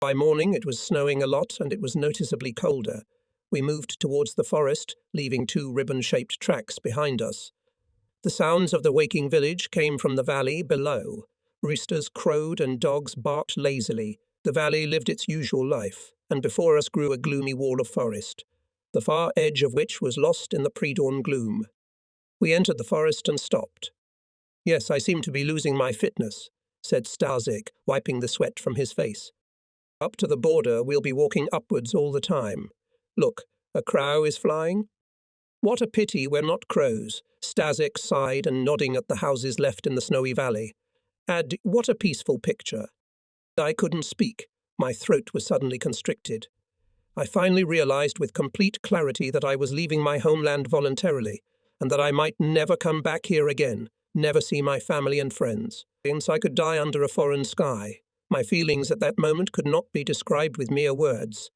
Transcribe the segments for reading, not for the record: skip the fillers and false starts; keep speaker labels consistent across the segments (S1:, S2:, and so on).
S1: By morning it was snowing a lot and it was noticeably colder. We moved towards the forest, leaving 2 ribbon-shaped tracks behind us. The sounds of the waking village came from the valley below. Roosters crowed and dogs barked lazily. The valley lived its usual life, and before us grew a gloomy wall of forest, the far edge of which was lost in the pre-dawn gloom. We entered the forest and stopped. "Yes, I seem to be losing my fitness," said Starzig, wiping the sweat from his face. "Up to the border, we'll be walking upwards all the time. Look, a crow is flying." "What a pity we're not crows," Starzig sighed and nodding at the houses left in the snowy valley. "And what a peaceful picture." I couldn't speak. My throat was suddenly constricted. I finally realized with complete clarity that I was leaving my homeland voluntarily, and that I might never come back here again, never see my family and friends. Since I could die under a foreign sky, my feelings at that moment could not be described with mere words.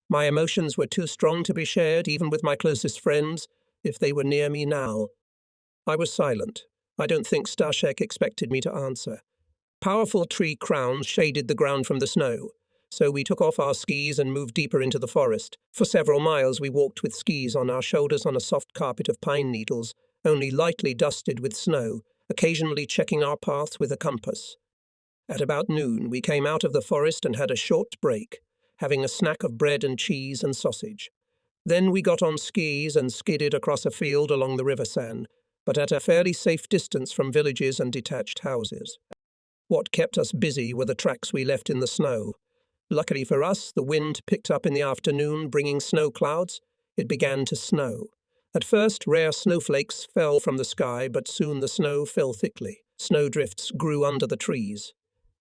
S1: My emotions were too strong to be shared even with my closest friends, if they were near me now. I was silent. I don't think Staszek expected me to answer. Powerful tree crowns shaded the ground from the snow, so we took off our skis and moved deeper into the forest. For several miles we walked with skis on our shoulders on a soft carpet of pine needles, only lightly dusted with snow, occasionally checking our path with a compass. At about noon we came out of the forest and had a short break, having a snack of bread and cheese and sausage. Then we got on skis and skidded across a field along the River Seine, but at a fairly safe distance from villages and detached houses. What kept us busy were the tracks we left in the snow. Luckily for us, the wind picked up in the afternoon, bringing snow clouds. It began to snow. At first, rare snowflakes fell from the sky, but soon the snow fell thickly. Snowdrifts grew under the trees.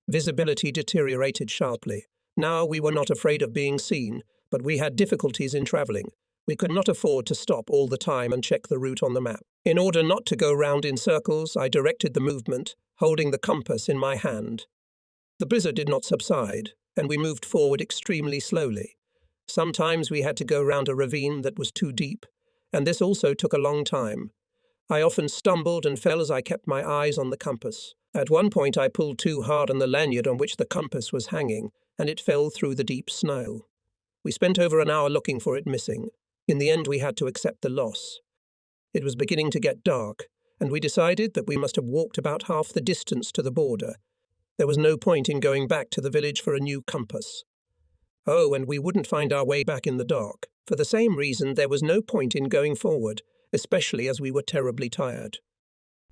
S1: Visibility deteriorated sharply. Now we were not afraid of being seen, but we had difficulties in travelling. We could not afford to stop all the time and check the route on the map. In order not to go round in circles, I directed the movement, holding the compass in my hand. The blizzard did not subside, and we moved forward extremely slowly. Sometimes we had to go round a ravine that was too deep, and this also took a long time. I often stumbled and fell as I kept my eyes on the compass. At one point I pulled too hard on the lanyard on which the compass was hanging, and it fell through the deep snow. We spent over an hour looking for it missing. In the end we had to accept the loss. It was beginning to get dark, and we decided that we must have walked about half the distance to the border. There was no point in going back to the village for a new compass. Oh, and we wouldn't find our way back in the dark. For the same reason, there was no point in going forward, especially as we were terribly tired.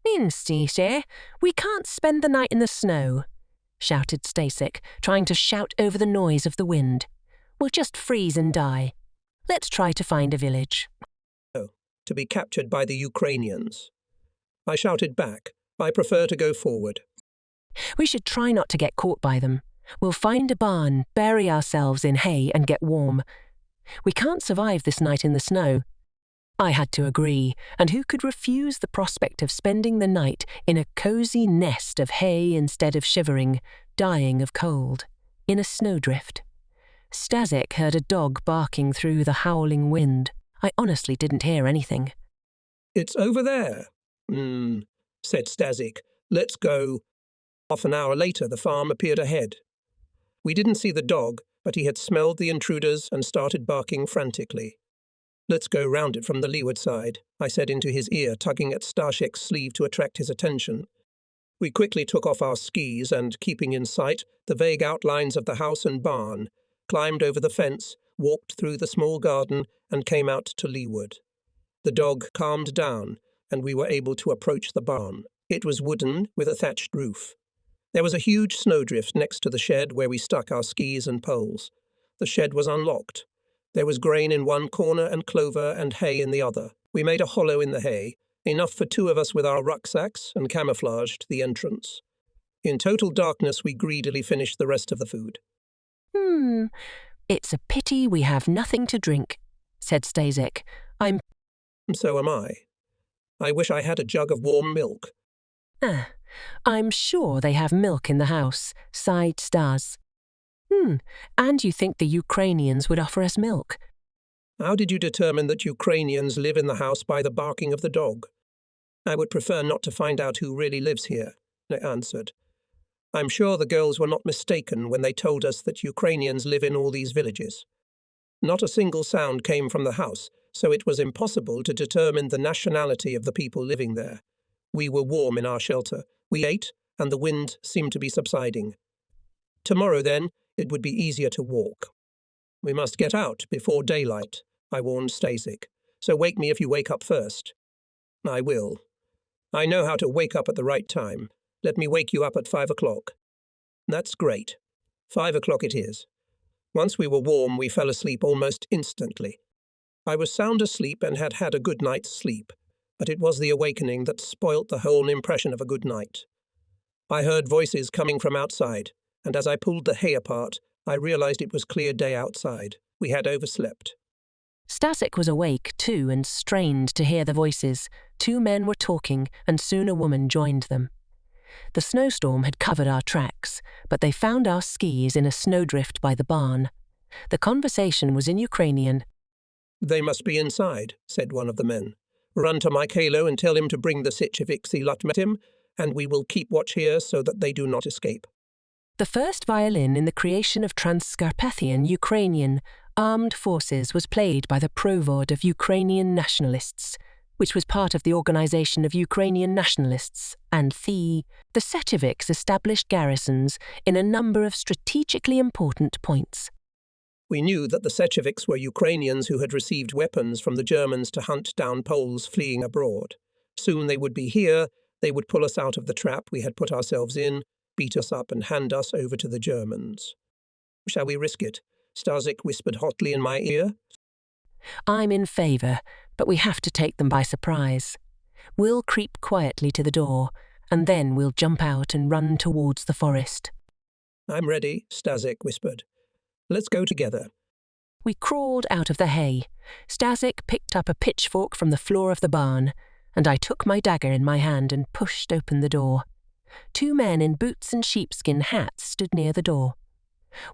S2: "Instead, we can't spend the night in the snow," shouted Stasek, trying to shout over the noise of the wind. "We'll just freeze and die. Let's try to find a village."
S1: Oh, to be captured by the Ukrainians. I shouted back, "I prefer to go forward."
S2: "We should try not to get caught by them. We'll find a barn, bury ourselves in hay and get warm. We can't survive this night in the snow." I had to agree, and who could refuse the prospect of spending the night in a cosy nest of hay instead of shivering, dying of cold, in a snowdrift? Stasek heard a dog barking through the howling wind. I honestly didn't hear anything.
S1: "It's over there," said Stasek. "Let's go." Half an hour later, the farm appeared ahead. We didn't see the dog, but he had smelled the intruders and started barking frantically. "Let's go round it from the leeward side," I said into his ear, tugging at Staszek's sleeve to attract his attention. We quickly took off our skis and, keeping in sight the vague outlines of the house and barn, climbed over the fence, walked through the small garden, and came out to leeward. The dog calmed down, and we were able to approach the barn. It was wooden, with a thatched roof. There was a huge snowdrift next to the shed where we stuck our skis and poles. The shed was unlocked. There was grain in one corner and clover and hay in the other. We made a hollow in the hay, enough for 2 of us with our rucksacks, and camouflaged the entrance. In total darkness we greedily finished the rest of the food.
S2: "It's a pity we have nothing to drink," said Stasek.
S1: So am I. I wish I had a jug of warm milk."
S2: "I'm sure they have milk in the house," sighed Stas. "And you think the Ukrainians would offer us milk?"
S1: "How did you determine that Ukrainians live in the house by the barking of the dog?" "I would prefer not to find out who really lives here," I answered. I'm sure the girls were not mistaken when they told us that Ukrainians live in all these villages. Not a single sound came from the house, so it was impossible to determine the nationality of the people living there. We were warm in our shelter. We ate, and the wind seemed to be subsiding. Tomorrow, then, it would be easier to walk. We must get out before daylight, I warned Stasik, so wake me if you wake up first. I will. I know how to wake up at the right time. Let me wake you up at 5 o'clock. That's great. 5 o'clock it is. Once we were warm, we fell asleep almost instantly. I was sound asleep and had had a good night's sleep, but it was the awakening that spoilt the whole impression of a good night. I heard voices coming from outside, and as I pulled the hay apart, I realized it was clear day outside. We had overslept.
S2: Stasik was awake too and strained to hear the voices. 2 men were talking, and soon a woman joined them. The snowstorm had covered our tracks, but they found our skis in a snowdrift by the barn. The conversation was in Ukrainian.
S1: They must be inside, said one of the men. Run to Mikhailo and tell him to bring the Sicheviksi Latmetim, and we will keep watch here so that they do not escape.
S2: The first violin in the creation of Transcarpathian Ukrainian armed forces was played by the Provod of Ukrainian nationalists, which was part of the Organization of Ukrainian Nationalists, and the Secheviks established garrisons in a number of strategically important points.
S1: We knew that the Secheviks were Ukrainians who had received weapons from the Germans to hunt down Poles fleeing abroad. Soon they would be here, they would pull us out of the trap we had put ourselves in, beat us up and hand us over to the Germans. Shall we risk it? Stasik whispered hotly in my ear.
S2: I'm in favour, but we have to take them by surprise. We'll creep quietly to the door, and then we'll jump out and run towards the forest.
S1: I'm ready, Stasik whispered. Let's go together.
S2: We crawled out of the hay. Stasik picked up a pitchfork from the floor of the barn, and I took my dagger in my hand and pushed open the door. 2 men in boots and sheepskin hats stood near the door.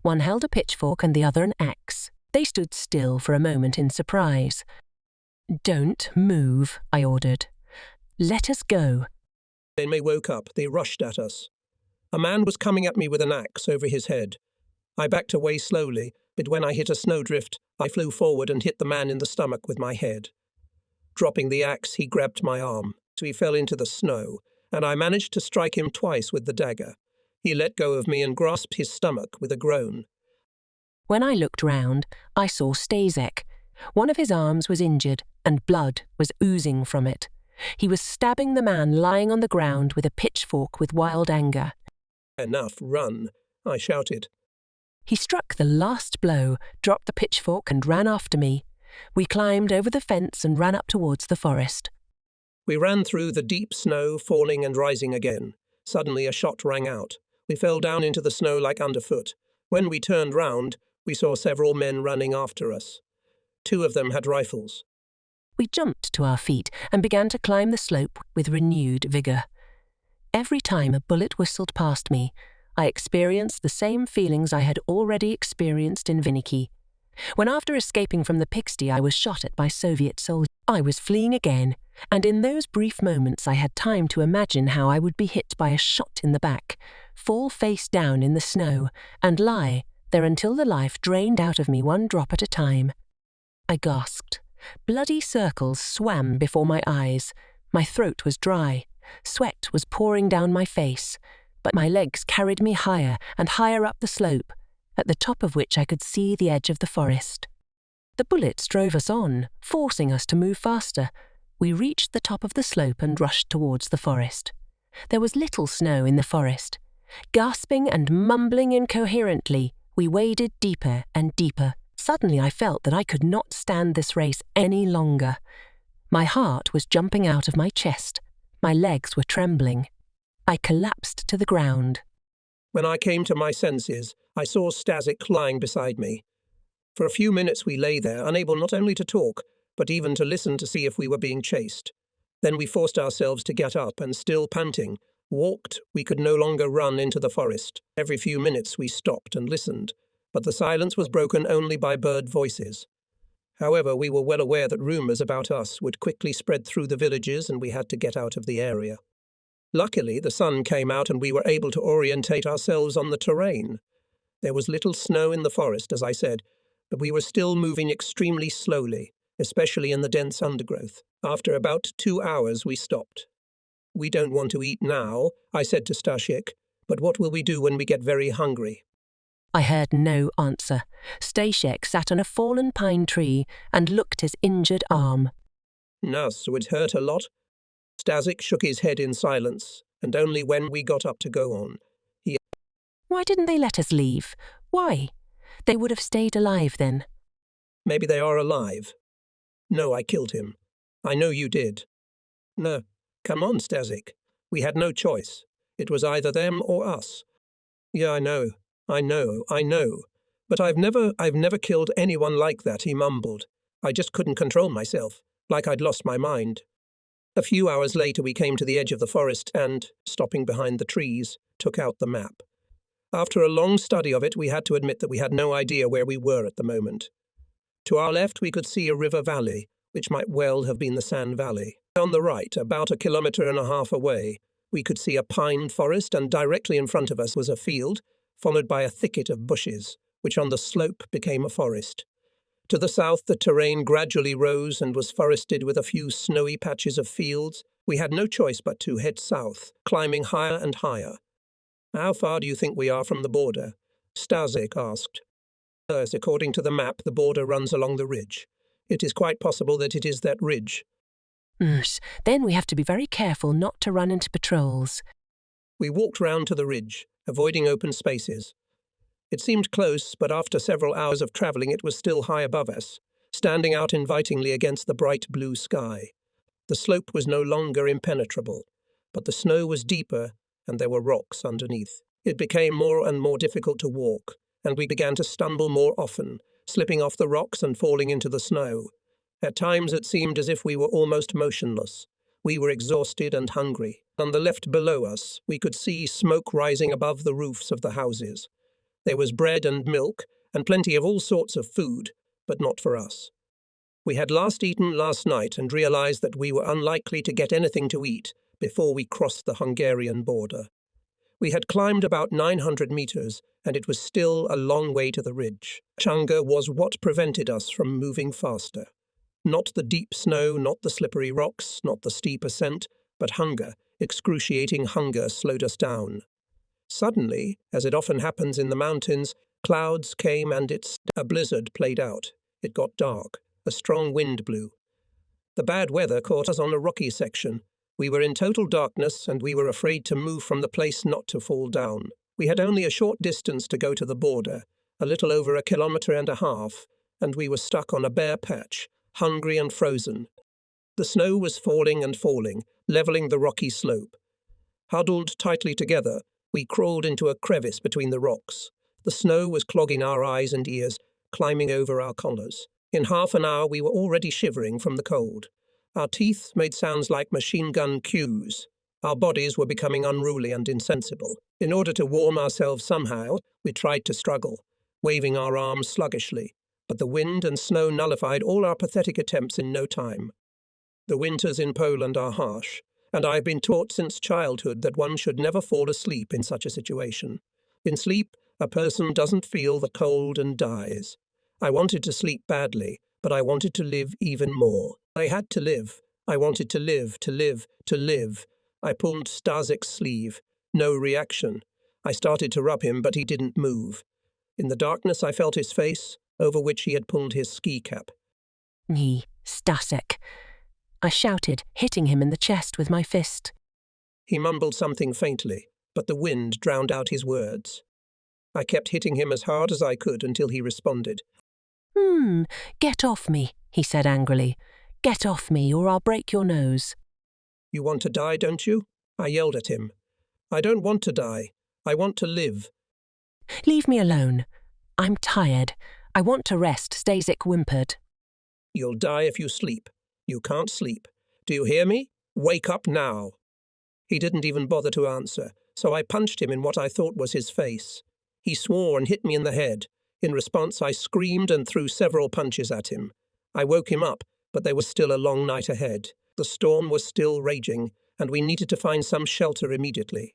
S2: One held a pitchfork and the other an axe. They stood still for a moment in surprise. Don't move, I ordered. Let us go.
S1: Then they woke up. They rushed at us. A man was coming at me with an axe over his head. I backed away slowly, but when I hit a snowdrift, I flew forward and hit the man in the stomach with my head. Dropping the axe, he grabbed my arm, so he fell into the snow, and I managed to strike him twice with the dagger. He let go of me and grasped his stomach with a groan.
S2: When I looked round, I saw Stasek. One of his arms was injured, and blood was oozing from it. He was stabbing the man lying on the ground with a pitchfork with wild anger.
S1: Enough, run, I shouted.
S2: He struck the last blow, dropped the pitchfork and ran after me. We climbed over the fence and ran up towards the forest.
S1: We ran through the deep snow, falling and rising again. Suddenly a shot rang out. We fell down into the snow like underfoot. When we turned round, we saw several men running after us. 2 of them had rifles.
S2: We jumped to our feet and began to climb the slope with renewed vigour. Every time a bullet whistled past me, I experienced the same feelings I had already experienced in Vinnyky. When after escaping from the pigsty I was shot at by Soviet soldiers, I was fleeing again, and in those brief moments I had time to imagine how I would be hit by a shot in the back, fall face down in the snow, and lie there until the life drained out of me 1 drop at a time. I gasped. Bloody circles swam before my eyes. My throat was dry. Sweat was pouring down my face, but my legs carried me higher and higher up the slope, at the top of which I could see the edge of the forest. The bullets drove us on, forcing us to move faster. We reached the top of the slope and rushed towards the forest. There was little snow in the forest. Gasping and mumbling incoherently, we waded deeper and deeper. Suddenly I felt that I could not stand this race any longer. My heart was jumping out of my chest. My legs were trembling. I collapsed to the ground.
S1: When I came to my senses, I saw Stasik lying beside me. For a few minutes we lay there, unable not only to talk, but even to listen to see if we were being chased. Then we forced ourselves to get up and, still panting, walked. We could no longer run into the forest. Every few minutes we stopped and listened, but the silence was broken only by bird voices. However, we were well aware that rumours about us would quickly spread through the villages and we had to get out of the area. Luckily, the sun came out and we were able to orientate ourselves on the terrain. There was little snow in the forest, as I said, but we were still moving extremely slowly, especially in the dense undergrowth. After about 2 hours, we stopped. "We don't want to eat now," I said to Stashik, "but what will we do when we get very hungry?"
S2: I heard no answer. Stashek sat on a fallen pine tree and looked his injured arm.
S1: "No, so it hurt a lot?" Stashik shook his head in silence, and only when we got up to go on.
S2: Why didn't they let us leave? Why? They would have stayed alive then.
S1: "Maybe they are alive." "No, I killed him." "I know you did." "No, come on, Stashik. We had no choice. It was either them or us." "Yeah, I know. But I've never killed anyone like that," he mumbled. "I just couldn't control myself, like I'd lost my mind." A few hours later we came to the edge of the forest and, stopping behind the trees, took out the map. After a long study of it, we had to admit that we had no idea where we were at the moment. To our left we could see a river valley, which might well have been the San Valley. On the right, about 1.5 kilometers away, we could see a pine forest, and directly in front of us was a field, followed by a thicket of bushes, which on the slope became a forest. To the south the terrain gradually rose and was forested with a few snowy patches of fields. We had no choice but to head south, climbing higher and higher. "How far do you think we are from the border?" Stashik asked. "As according to the map, the border runs along the ridge. It is quite possible that it is that ridge."
S2: Then we have to be very careful not to run into patrols.
S1: We walked round to the ridge, avoiding open spaces. It seemed close, but after several hours of travelling it was still high above us, standing out invitingly against the bright blue sky. The slope was no longer impenetrable, but the snow was deeper and there were rocks underneath. It became more and more difficult to walk, and we began to stumble more often, slipping off the rocks and falling into the snow. At times it seemed as if we were almost motionless. We were exhausted and hungry. On the left below us, we could see smoke rising above the roofs of the houses. There was bread and milk, and plenty of all sorts of food, but not for us. We had last eaten last night and realized that we were unlikely to get anything to eat before we crossed the Hungarian border. We had climbed about 900 meters, and it was still a long way to the ridge. Hunger was what prevented us from moving faster. Not the deep snow, not the slippery rocks, not the steep ascent, but hunger, excruciating hunger, slowed us down. Suddenly, as it often happens in the mountains, clouds came and a blizzard played out. It got dark. A strong wind blew. The bad weather caught us on a rocky section. We were in total darkness, and we were afraid to move from the place not to fall down. We had only a short distance to go to the border, a little over 1.5 kilometers, and we were stuck on a bare patch, hungry and frozen. The snow was falling and falling, levelling the rocky slope. Huddled tightly together, we crawled into a crevice between the rocks. The snow was clogging our eyes and ears, climbing over our collars. In half an hour we were already shivering from the cold. Our teeth made sounds like machine gun cues. Our bodies were becoming unruly and insensible. In order to warm ourselves somehow, we tried to struggle, waving our arms sluggishly, but the wind and snow nullified all our pathetic attempts in no time. The winters in Poland are harsh, and I have been taught since childhood that one should never fall asleep in such a situation. In sleep, a person doesn't feel the cold and dies. I wanted to sleep badly, but I wanted to live even more. I had to live. I wanted to live. I pulled Stashik's sleeve. No reaction. I started to rub him, but he didn't move. In the darkness I felt his face, over which he had pulled his ski cap.
S2: Stashik. I shouted, hitting him in the chest with my fist.
S1: He mumbled something faintly, but the wind drowned out his words. I kept hitting him as hard as I could until he responded.
S2: Get off me, he said angrily. Get off me, or I'll break your nose.
S1: You want to die, don't you? I yelled at him. I don't want to die. I want to live.
S2: Leave me alone. I'm tired. I want to rest, Stashik whimpered.
S1: You'll die if you sleep. You can't sleep. Do you hear me? Wake up now. He didn't even bother to answer, so I punched him in what I thought was his face. He swore and hit me in the head. In response, I screamed and threw several punches at him. I woke him up, but there was still a long night ahead. The storm was still raging, and we needed to find some shelter immediately.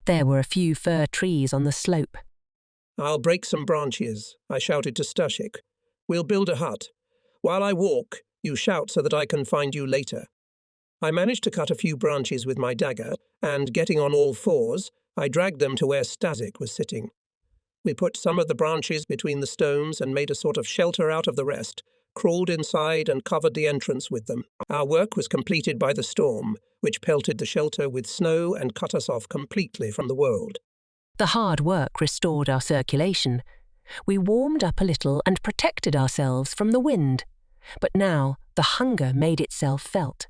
S2: There were a few fir trees on the slope.
S1: I'll break some branches, I shouted to Stashik. We'll build a hut. While I walk, you shout so that I can find you later. I managed to cut a few branches with my dagger, and getting on all fours, I dragged them to where Stashik was sitting. We put some of the branches between the stones and made a sort of shelter out of the rest, crawled inside and covered the entrance with them. Our work was completed by the storm, which pelted the shelter with snow and cut us off completely from the world.
S2: The hard work restored our circulation. We warmed up a little and protected ourselves from the wind. But now the hunger made itself felt.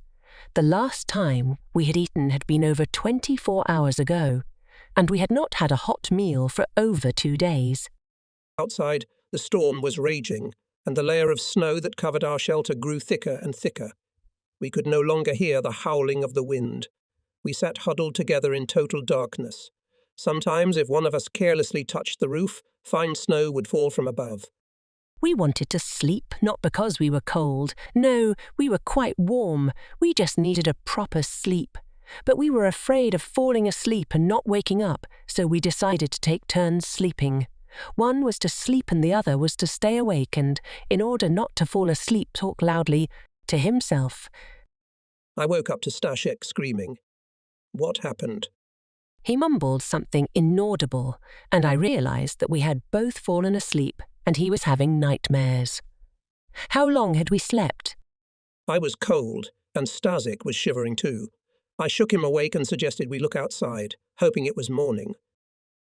S2: The last time we had eaten had been over 24 hours ago, and we had not had a hot meal for over 2 days.
S1: Outside, the storm was raging, and the layer of snow that covered our shelter grew thicker and thicker. We could no longer hear the howling of the wind. We sat huddled together in total darkness. Sometimes, if one of us carelessly touched the roof, fine snow would fall from above.
S2: We wanted to sleep, not because we were cold. No, we were quite warm. We just needed a proper sleep. But we were afraid of falling asleep and not waking up, so we decided to take turns sleeping. One was to sleep and the other was to stay awake and, in order not to fall asleep, talk loudly to himself.
S1: I woke up to Stashik screaming. What happened?
S2: He mumbled something inaudible, and I realized that we had both fallen asleep and he was having nightmares. How long had we slept?
S1: I was cold, and Stashik was shivering too. I shook him awake and suggested we look outside, hoping it was morning.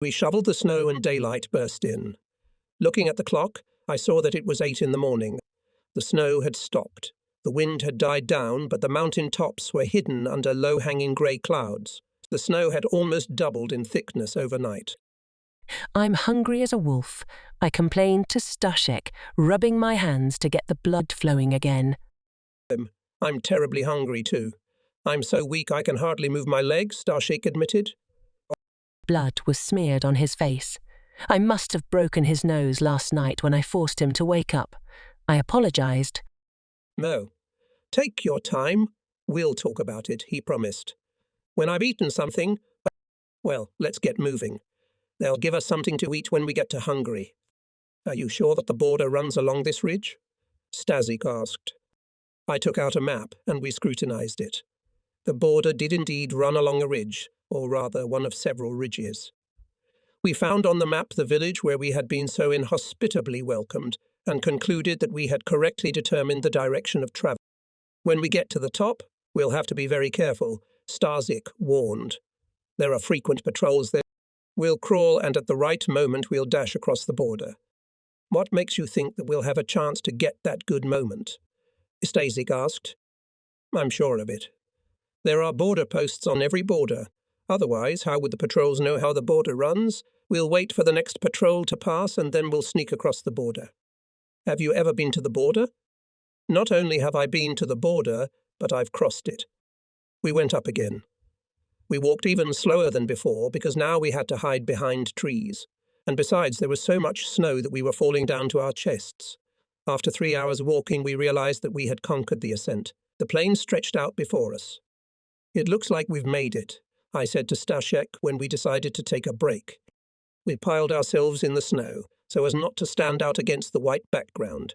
S1: We shoveled the snow and daylight burst in. Looking at the clock, I saw that it was 8 in the morning. The snow had stopped. The wind had died down, but the mountain tops were hidden under low-hanging grey clouds. The snow had almost doubled in thickness overnight.
S2: I'm hungry as a wolf, I complained to Stashik, rubbing my hands to get the blood flowing again.
S1: I'm terribly hungry too. I'm so weak I can hardly move my legs, Stashik admitted.
S2: Blood was smeared on his face. I must have broken his nose last night when I forced him to wake up. I apologized.
S1: No. Take your time. We'll talk about it, he promised. When I've eaten something, well, let's get moving. They'll give us something to eat when we get to Hungary. Are you sure that the border runs along this ridge? Stashik asked. I took out a map and we scrutinized it. The border did indeed run along a ridge, or rather one of several ridges. We found on the map the village where we had been so inhospitably welcomed and concluded that we had correctly determined the direction of travel. When we get to the top, we'll have to be very careful, Stashik warned. There are frequent patrols there. We'll crawl and at the right moment we'll dash across the border. What makes you think that we'll have a chance to get that good moment? Stashik asked. I'm sure of it. There are border posts on every border. Otherwise, how would the patrols know how the border runs? We'll wait for the next patrol to pass and then we'll sneak across the border. Have you ever been to the border? Not only have I been to the border, but I've crossed it. We went up again. We walked even slower than before because now we had to hide behind trees. And besides, there was so much snow that we were falling down to our chests. After 3 hours walking, we realized that we had conquered the ascent. The plain stretched out before us. It looks like we've made it, I said to Stashik when we decided to take a break. We piled ourselves in the snow so as not to stand out against the white background.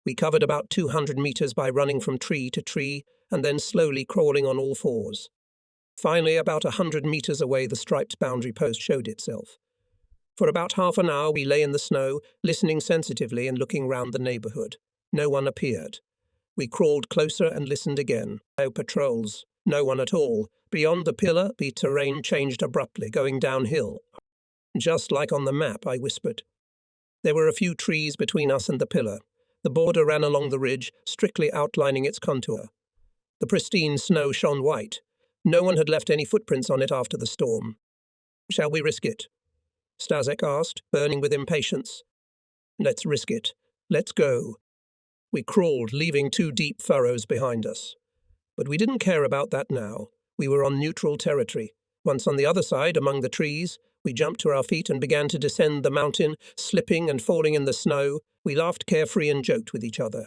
S1: We covered about 200 meters by running from tree to tree and then slowly crawling on all fours. Finally, about 100 meters away, the striped boundary post showed itself. For about half an hour, we lay in the snow, listening sensitively and looking round the neighborhood. No one appeared. We crawled closer and listened again. No patrols. No one at all. Beyond the pillar, the terrain changed abruptly, going downhill. Just like on the map, I whispered. There were a few trees between us and the pillar. The border ran along the ridge, strictly outlining its contour. The pristine snow shone white. No one had left any footprints on it after the storm. Shall we risk it? Stashik asked, burning with impatience. Let's risk it. Let's go. We crawled, leaving 2 deep furrows behind us. But we didn't care about that now. We were on neutral territory. Once on the other side, among the trees, we jumped to our feet and began to descend the mountain, slipping and falling in the snow. We laughed carefree and joked with each other.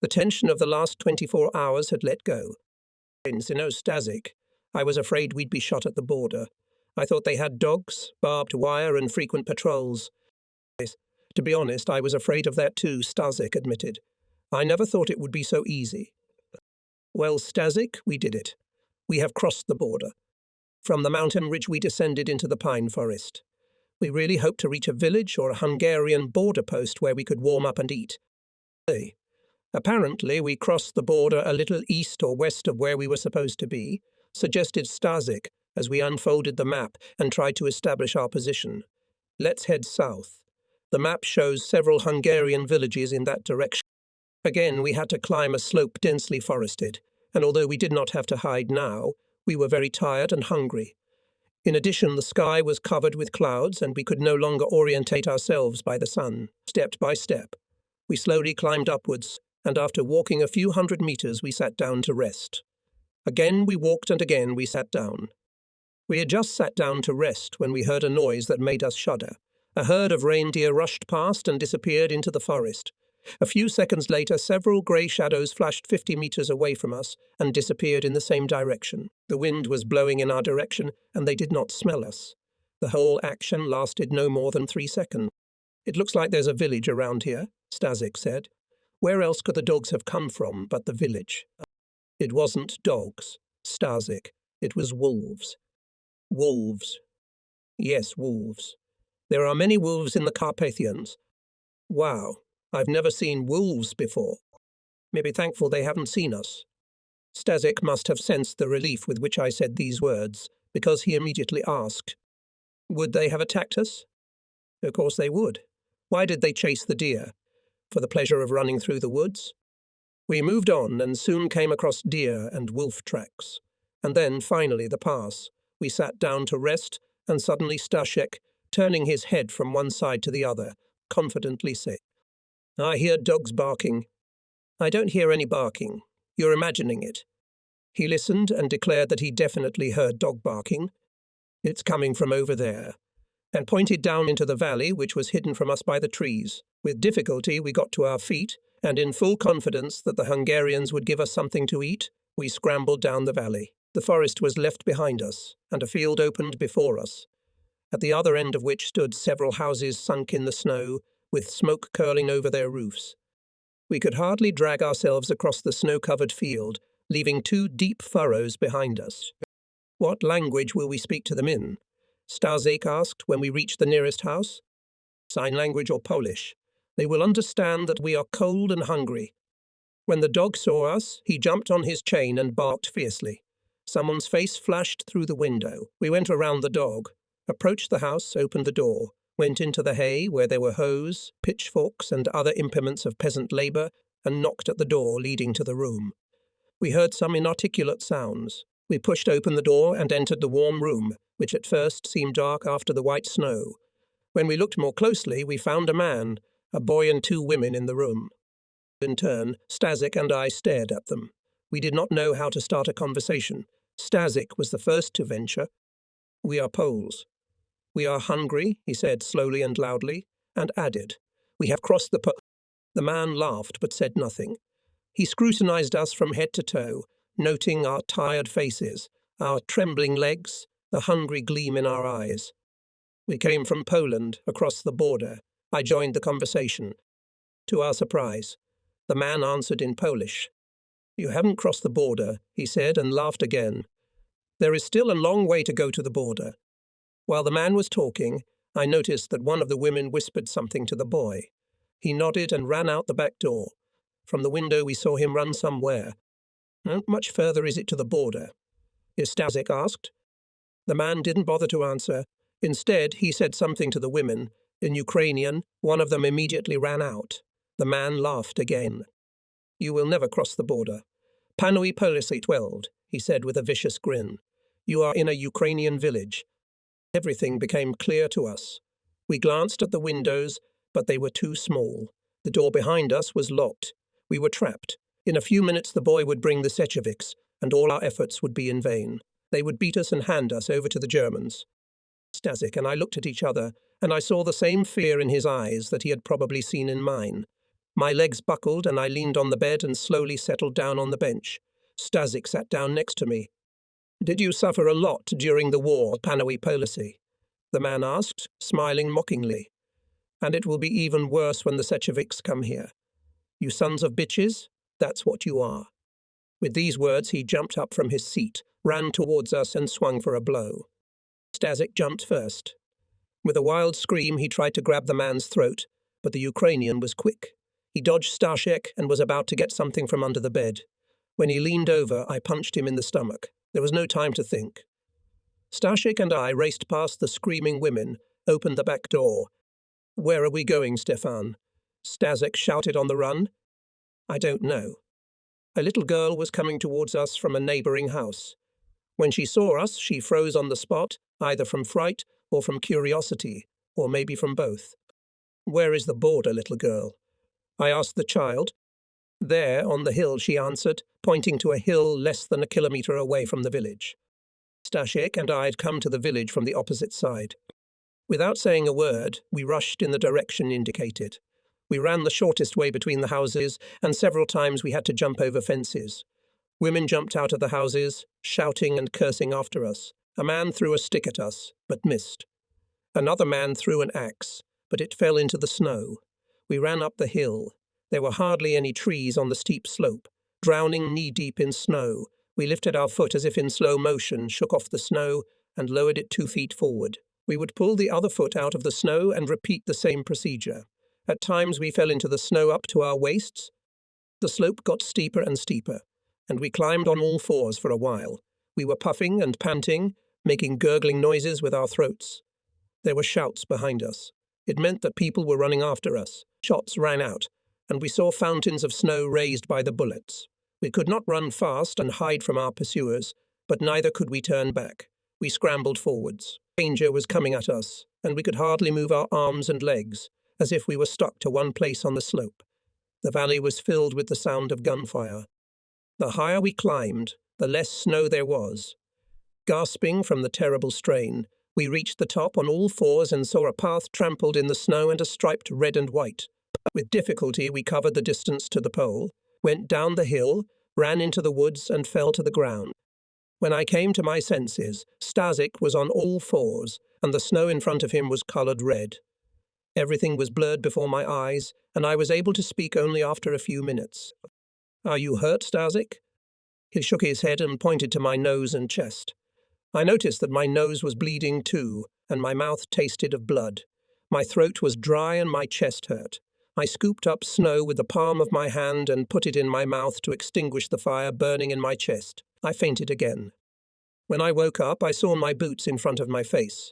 S1: The tension of the last 24 hours had let go. Stashik, I was afraid we'd be shot at the border. I thought they had dogs, barbed wire, and frequent patrols. To be honest, I was afraid of that too, Stazik admitted. I never thought it would be so easy. Well, Stazik, we did it. We have crossed the border. From the mountain ridge we descended into the pine forest. We really hoped to reach a village or a Hungarian border post where we could warm up and eat. Apparently, we crossed the border a little east or west of where we were supposed to be, suggested Stazik as we unfolded the map and tried to establish our position. Let's head south. The map shows several Hungarian villages in that direction. Again, we had to climb a slope densely forested, and although we did not have to hide now, we were very tired and hungry. In addition, the sky was covered with clouds, and we could no longer orientate ourselves by the sun. Step by step, we slowly climbed upwards, and after walking a few hundred meters, we sat down to rest. Again we walked, and again we sat down. We had just sat down to rest when we heard a noise that made us shudder. A herd of reindeer rushed past and disappeared into the forest. A few seconds later, several grey shadows flashed 50 meters away from us and disappeared in the same direction. The wind was blowing in our direction, and they did not smell us. The whole action lasted no more than 3 seconds. It looks like there's a village around here, Stazik said. Where else could the dogs have come from but the village? It wasn't dogs, Stazik. It was wolves. Wolves. Yes, wolves. There are many wolves in the Carpathians. Wow. I've never seen wolves before. Maybe thankful they haven't seen us. Stazik must have sensed the relief with which I said these words, because he immediately asked, would they have attacked us? Of course they would. Why did they chase the deer? For the pleasure of running through the woods? We moved on and soon came across deer and wolf tracks. And then, finally, the pass. We sat down to rest, and suddenly Stashek, turning his head from one side to the other, confidently said, I hear dogs barking. I don't hear any barking. You're imagining it. He listened and declared that he definitely heard dog barking. It's coming from over there, and pointed down into the valley, which was hidden from us by the trees. With difficulty we got to our feet, and in full confidence that the Hungarians would give us something to eat, we scrambled down the valley. The forest was left behind us, and a field opened before us, at the other end of which stood several houses sunk in the snow, with smoke curling over their roofs. We could hardly drag ourselves across the snow-covered field, leaving 2 deep furrows behind us. What language will we speak to them in? Stazik asked when we reached the nearest house. Sign language or Polish. They will understand that we are cold and hungry. When the dog saw us, he jumped on his chain and barked fiercely. Someone's face flashed through the window. We went around the dog, approached the house, opened the door, went into the hay where there were hoes, pitchforks, and other implements of peasant labour, and knocked at the door leading to the room. We heard some inarticulate sounds. We pushed open the door and entered the warm room, which at first seemed dark after the white snow. When we looked more closely, we found a man, a boy and 2 women in the room. In turn, Stazik and I stared at them. We did not know how to start a conversation. Stazik was the first to venture. We are Poles. We are hungry, he said slowly and loudly, and added, we have crossed the The man laughed but said nothing. He scrutinized us from head to toe, noting our tired faces, our trembling legs, the hungry gleam in our eyes. We came from Poland, across the border. I joined the conversation. To our surprise, the man answered in Polish. You haven't crossed the border, he said, and laughed again. There is still a long way to go to the border. While the man was talking, I noticed that one of the women whispered something to the boy. He nodded and ran out the back door. From the window we saw him run somewhere. How much further is it to the border? Stazik asked. The man didn't bother to answer. Instead, he said something to the women. In Ukrainian, one of them immediately ran out. The man laughed again. You will never cross the border. Panui Policy 12, he said with a vicious grin. You are in a Ukrainian village. Everything became clear to us. We glanced at the windows, but they were too small. The door behind us was locked. We were trapped. In a few minutes the boy would bring the Secheviks, and all our efforts would be in vain. They would beat us and hand us over to the Germans. Stazik and I looked at each other, and I saw the same fear in his eyes that he had probably seen in mine. My legs buckled, and I leaned on the bed and slowly settled down on the bench. Stazik sat down next to me. Did you suffer a lot during the war, Panawi Policy? The man asked, smiling mockingly. And it will be even worse when the Secheviks come here. You sons of bitches, that's what you are. With these words, he jumped up from his seat, ran towards us and swung for a blow. Stasik jumped first. With a wild scream, he tried to grab the man's throat, but the Ukrainian was quick. He dodged Stashek and was about to get something from under the bed. When he leaned over, I punched him in the stomach. There was no time to think. Stashek and I raced past the screaming women, opened the back door. Where are we going, Stefan? Stasek shouted on the run. I don't know. A little girl was coming towards us from a neighbouring house. When she saw us, she froze on the spot, either from fright or from curiosity, or maybe from both. Where is the border, little girl? I asked the child. There, on the hill, she answered, pointing to a hill less than a kilometre away from the village. Stashek and I had come to the village from the opposite side. Without saying a word, we rushed in the direction indicated. We ran the shortest way between the houses, and several times we had to jump over fences. Women jumped out of the houses, shouting and cursing after us. A man threw a stick at us, but missed. Another man threw an axe, but it fell into the snow. We ran up the hill. There were hardly any trees on the steep slope. Drowning knee-deep in snow, we lifted our foot as if in slow motion, shook off the snow, and lowered it 2 feet forward. We would pull the other foot out of the snow and repeat the same procedure. At times we fell into the snow up to our waists. The slope got steeper and steeper, and we climbed on all fours for a while. We were puffing and panting, making gurgling noises with our throats. There were shouts behind us. It meant that people were running after us. Shots rang out, and we saw fountains of snow raised by the bullets. We could not run fast and hide from our pursuers, but neither could we turn back. We scrambled forwards. Danger was coming at us, and we could hardly move our arms and legs, as if we were stuck to one place on the slope. The valley was filled with the sound of gunfire. The higher we climbed, the less snow there was. Gasping from the terrible strain, we reached the top on all fours and saw a path trampled in the snow and a striped red and white. With difficulty we covered the distance to the pole, went down the hill, ran into the woods and fell to the ground. When I came to my senses, Stasik was on all fours, and the snow in front of him was coloured red. Everything was blurred before my eyes, and I was able to speak only after a few minutes. Are you hurt, Stasik? He shook his head and pointed to my nose and chest. I noticed that my nose was bleeding too, and my mouth tasted of blood. My throat was dry and my chest hurt. I scooped up snow with the palm of my hand and put it in my mouth to extinguish the fire burning in my chest. I fainted again. When I woke up, I saw my boots in front of my face.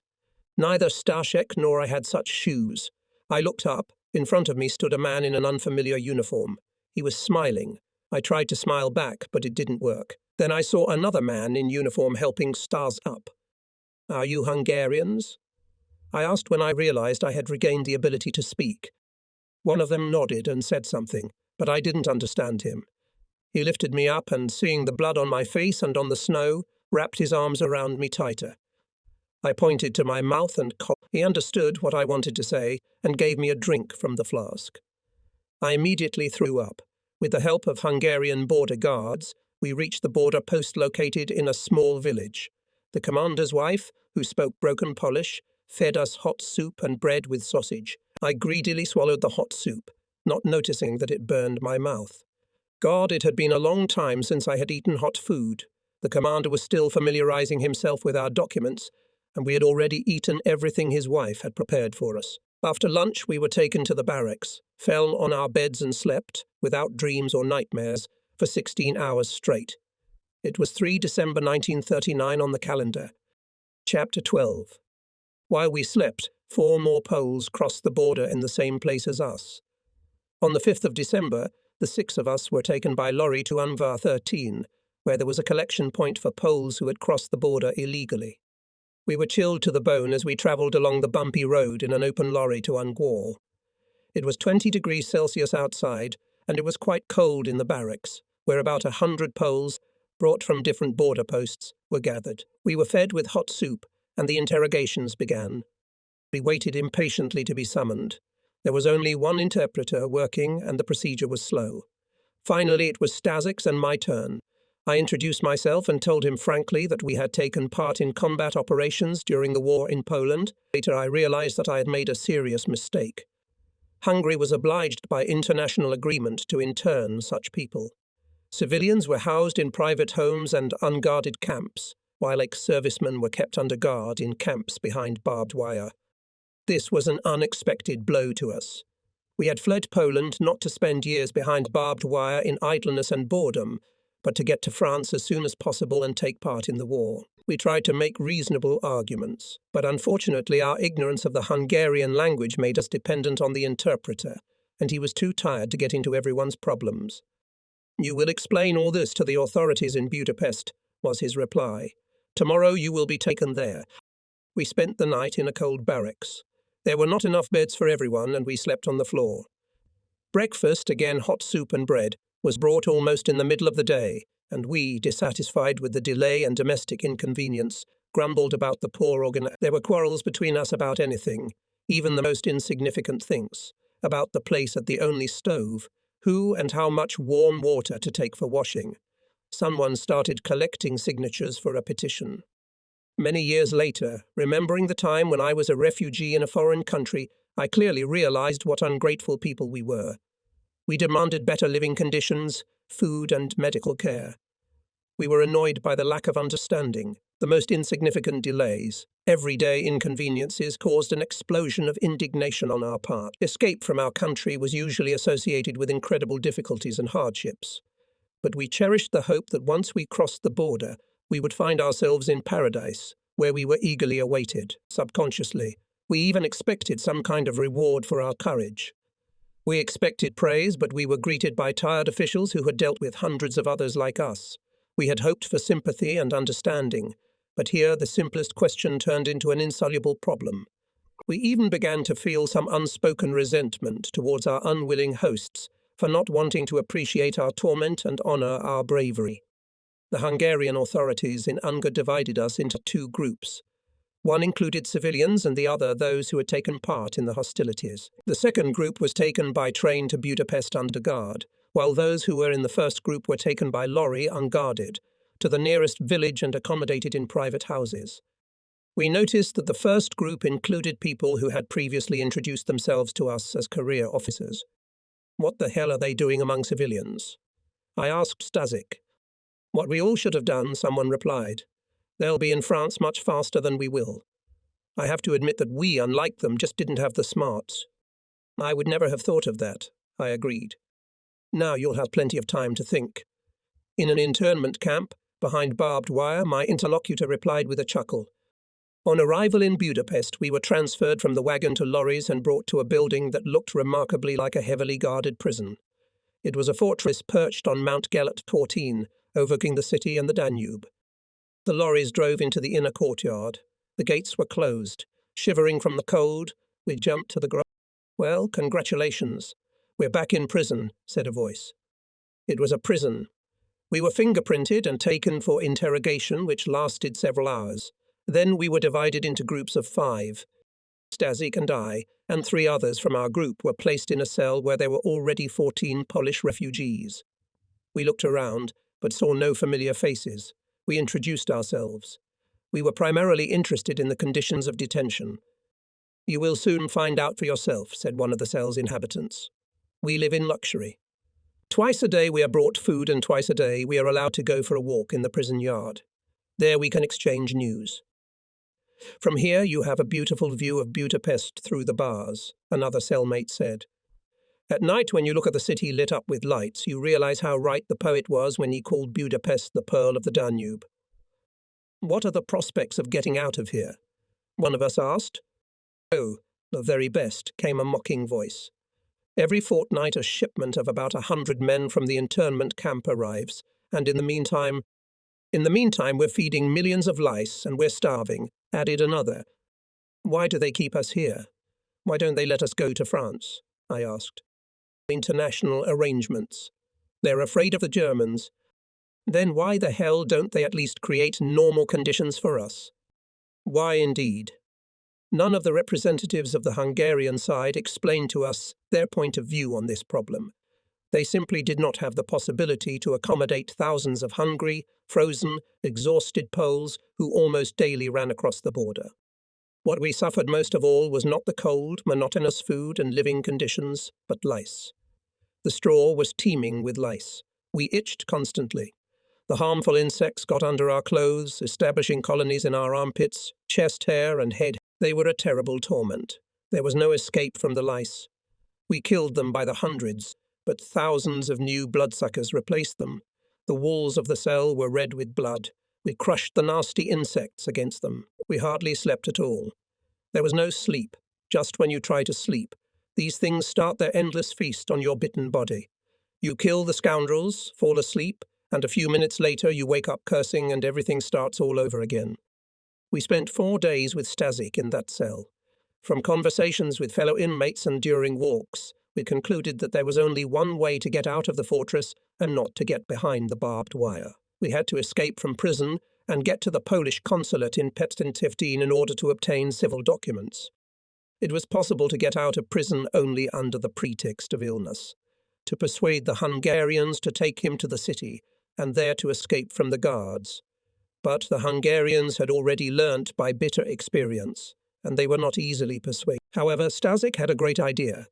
S1: Neither Stashek nor I had such shoes. I looked up. In front of me stood a man in an unfamiliar uniform. He was smiling. I tried to smile back, but it didn't work. Then I saw another man in uniform helping Stas up. Are you Hungarians? I asked when I realized I had regained the ability to speak. One of them nodded and said something, but I didn't understand him. He lifted me up and, seeing the blood on my face and on the snow, wrapped his arms around me tighter. I pointed to my mouth and coughed. He understood what I wanted to say and gave me a drink from the flask. I immediately threw up. With the help of Hungarian border guards, we reached the border post located in a small village. The commander's wife, who spoke broken Polish, fed us hot soup and bread with sausage. I greedily swallowed the hot soup, not noticing that it burned my mouth. God, it had been a long time since I had eaten hot food. The commander was still familiarizing himself with our documents, and we had already eaten everything his wife had prepared for us. After lunch, we were taken to the barracks, fell on our beds and slept, without dreams or nightmares, for 16 hours straight. It was 3 December 1939 on the calendar. Chapter 12. While we slept, 4 more Poles crossed the border in the same place as us. On the 5th of December, the 6 of us were taken by lorry to Unvar 13, where there was a collection point for Poles who had crossed the border illegally. We were chilled to the bone as we travelled along the bumpy road in an open lorry to Ungwar. It was 20 degrees Celsius outside, and it was quite cold in the barracks, where about 100 Poles, brought from different border posts, were gathered. We were fed with hot soup, and the interrogations began. We waited impatiently to be summoned. There was only one interpreter working, and the procedure was slow. Finally, it was Stasik's and my turn. I introduced myself and told him frankly that we had taken part in combat operations during the war in Poland. Later I realized that I had made a serious mistake. Hungary was obliged by international agreement to intern such people. Civilians were housed in private homes and unguarded camps, while ex-servicemen were kept under guard in camps behind barbed wire. This was an unexpected blow to us. We had fled Poland not to spend years behind barbed wire in idleness and boredom, but to get to France as soon as possible and take part in the war. We tried to make reasonable arguments, but unfortunately our ignorance of the Hungarian language made us dependent on the interpreter, and he was too tired to get into everyone's problems. "You will explain all this to the authorities in Budapest," was his reply. "Tomorrow you will be taken there." We spent the night in a cold barracks. There were not enough beds for everyone, and we slept on the floor. Breakfast, again hot soup and bread, was brought almost in the middle of the day, and we, dissatisfied with the delay and domestic inconvenience, grumbled about the poor organization. There were quarrels between us about anything, even the most insignificant things, about the place at the only stove, who and how much warm water to take for washing. Someone started collecting signatures for a petition. Many years later, remembering the time when I was a refugee in a foreign country, I clearly realized what ungrateful people we were. We demanded better living conditions, food and medical care. We were annoyed by the lack of understanding, the most insignificant delays. Everyday inconveniences caused an explosion of indignation on our part. Escape from our country was usually associated with incredible difficulties and hardships. But we cherished the hope that once we crossed the border, we would find ourselves in paradise, where we were eagerly awaited. Subconsciously, we even expected some kind of reward for our courage. We expected praise, but we were greeted by tired officials who had dealt with hundreds of others like us. We had hoped for sympathy and understanding, but here the simplest question turned into an insoluble problem. We even began to feel some unspoken resentment towards our unwilling hosts for not wanting to appreciate our torment and honor our bravery. The Hungarian authorities in Ungar divided us into two groups. One included civilians and the other those who had taken part in the hostilities. The second group was taken by train to Budapest under guard, while those who were in the first group were taken by lorry unguarded to the nearest village and accommodated in private houses. We noticed that the first group included people who had previously introduced themselves to us as career officers. "What the hell are they doing among civilians?" I asked Stasik. "What we all should have done," someone replied. "They'll be in France much faster than we will." I have to admit that we, unlike them, just didn't have the smarts. "I would never have thought of that," I agreed. "Now you'll have plenty of time to think." In an internment camp, behind barbed wire, my interlocutor replied with a chuckle. On arrival in Budapest, we were transferred from the wagon to lorries and brought to a building that looked remarkably like a heavily guarded prison. It was a fortress perched on Mount Gellert 14, overlooking the city and the Danube. The lorries drove into the inner courtyard. The gates were closed. Shivering from the cold, we jumped to the ground. "Well, congratulations. We're back in prison," said a voice. It was a prison. We were fingerprinted and taken for interrogation, which lasted several hours. Then we were divided into groups of 5. Stasik and I, and 3 others from our group, were placed in a cell where there were already 14 Polish refugees. We looked around, but saw no familiar faces. We introduced ourselves. We were primarily interested in the conditions of detention. "You will soon find out for yourself," said one of the cell's inhabitants. "We live in luxury. Twice a day we are brought food, and twice a day we are allowed to go for a walk in the prison yard. There we can exchange news. From here you have a beautiful view of Budapest through the bars," another cellmate said. "At night, when you look at the city lit up with lights, you realize how right the poet was when he called Budapest the pearl of the Danube." "What are the prospects of getting out of here?" one of us asked. "Oh, the very best," came a mocking voice. "Every fortnight a shipment of about 100 men from the internment camp arrives, and in the meantime we're feeding millions of lice and we're starving," added another. "Why do they keep us here? Why don't they let us go to France?" I asked. "International arrangements. They're afraid of the Germans. Then why the hell don't they at least create normal conditions for us?" Why indeed? None of the representatives of the Hungarian side explained to us their point of view on this problem. They simply did not have the possibility to accommodate thousands of hungry, frozen, exhausted Poles who almost daily ran across the border. What we suffered most of all was not the cold, monotonous food and living conditions, but lice. The straw was teeming with lice. We itched constantly. The harmful insects got under our clothes, establishing colonies in our armpits, chest hair, and head. They were a terrible torment. There was no escape from the lice. We killed them by the hundreds, but thousands of new bloodsuckers replaced them. The walls of the cell were red with blood. We crushed the nasty insects against them. We hardly slept at all. There was no sleep. Just when you try to sleep, these things start their endless feast on your bitten body. You kill the scoundrels, fall asleep, and a few minutes later you wake up cursing and everything starts all over again. We spent 4 days with Stasik in that cell. From conversations with fellow inmates and during walks, we concluded that there was only one way to get out of the fortress and not to get behind the barbed wire. We had to escape from prison and get to the Polish consulate in Petin 15 in order to obtain civil documents. It was possible to get out of prison only under the pretext of illness, to persuade the Hungarians to take him to the city and there to escape from the guards. But the Hungarians had already learnt by bitter experience, and they were not easily persuaded. However, Stasik had a great idea.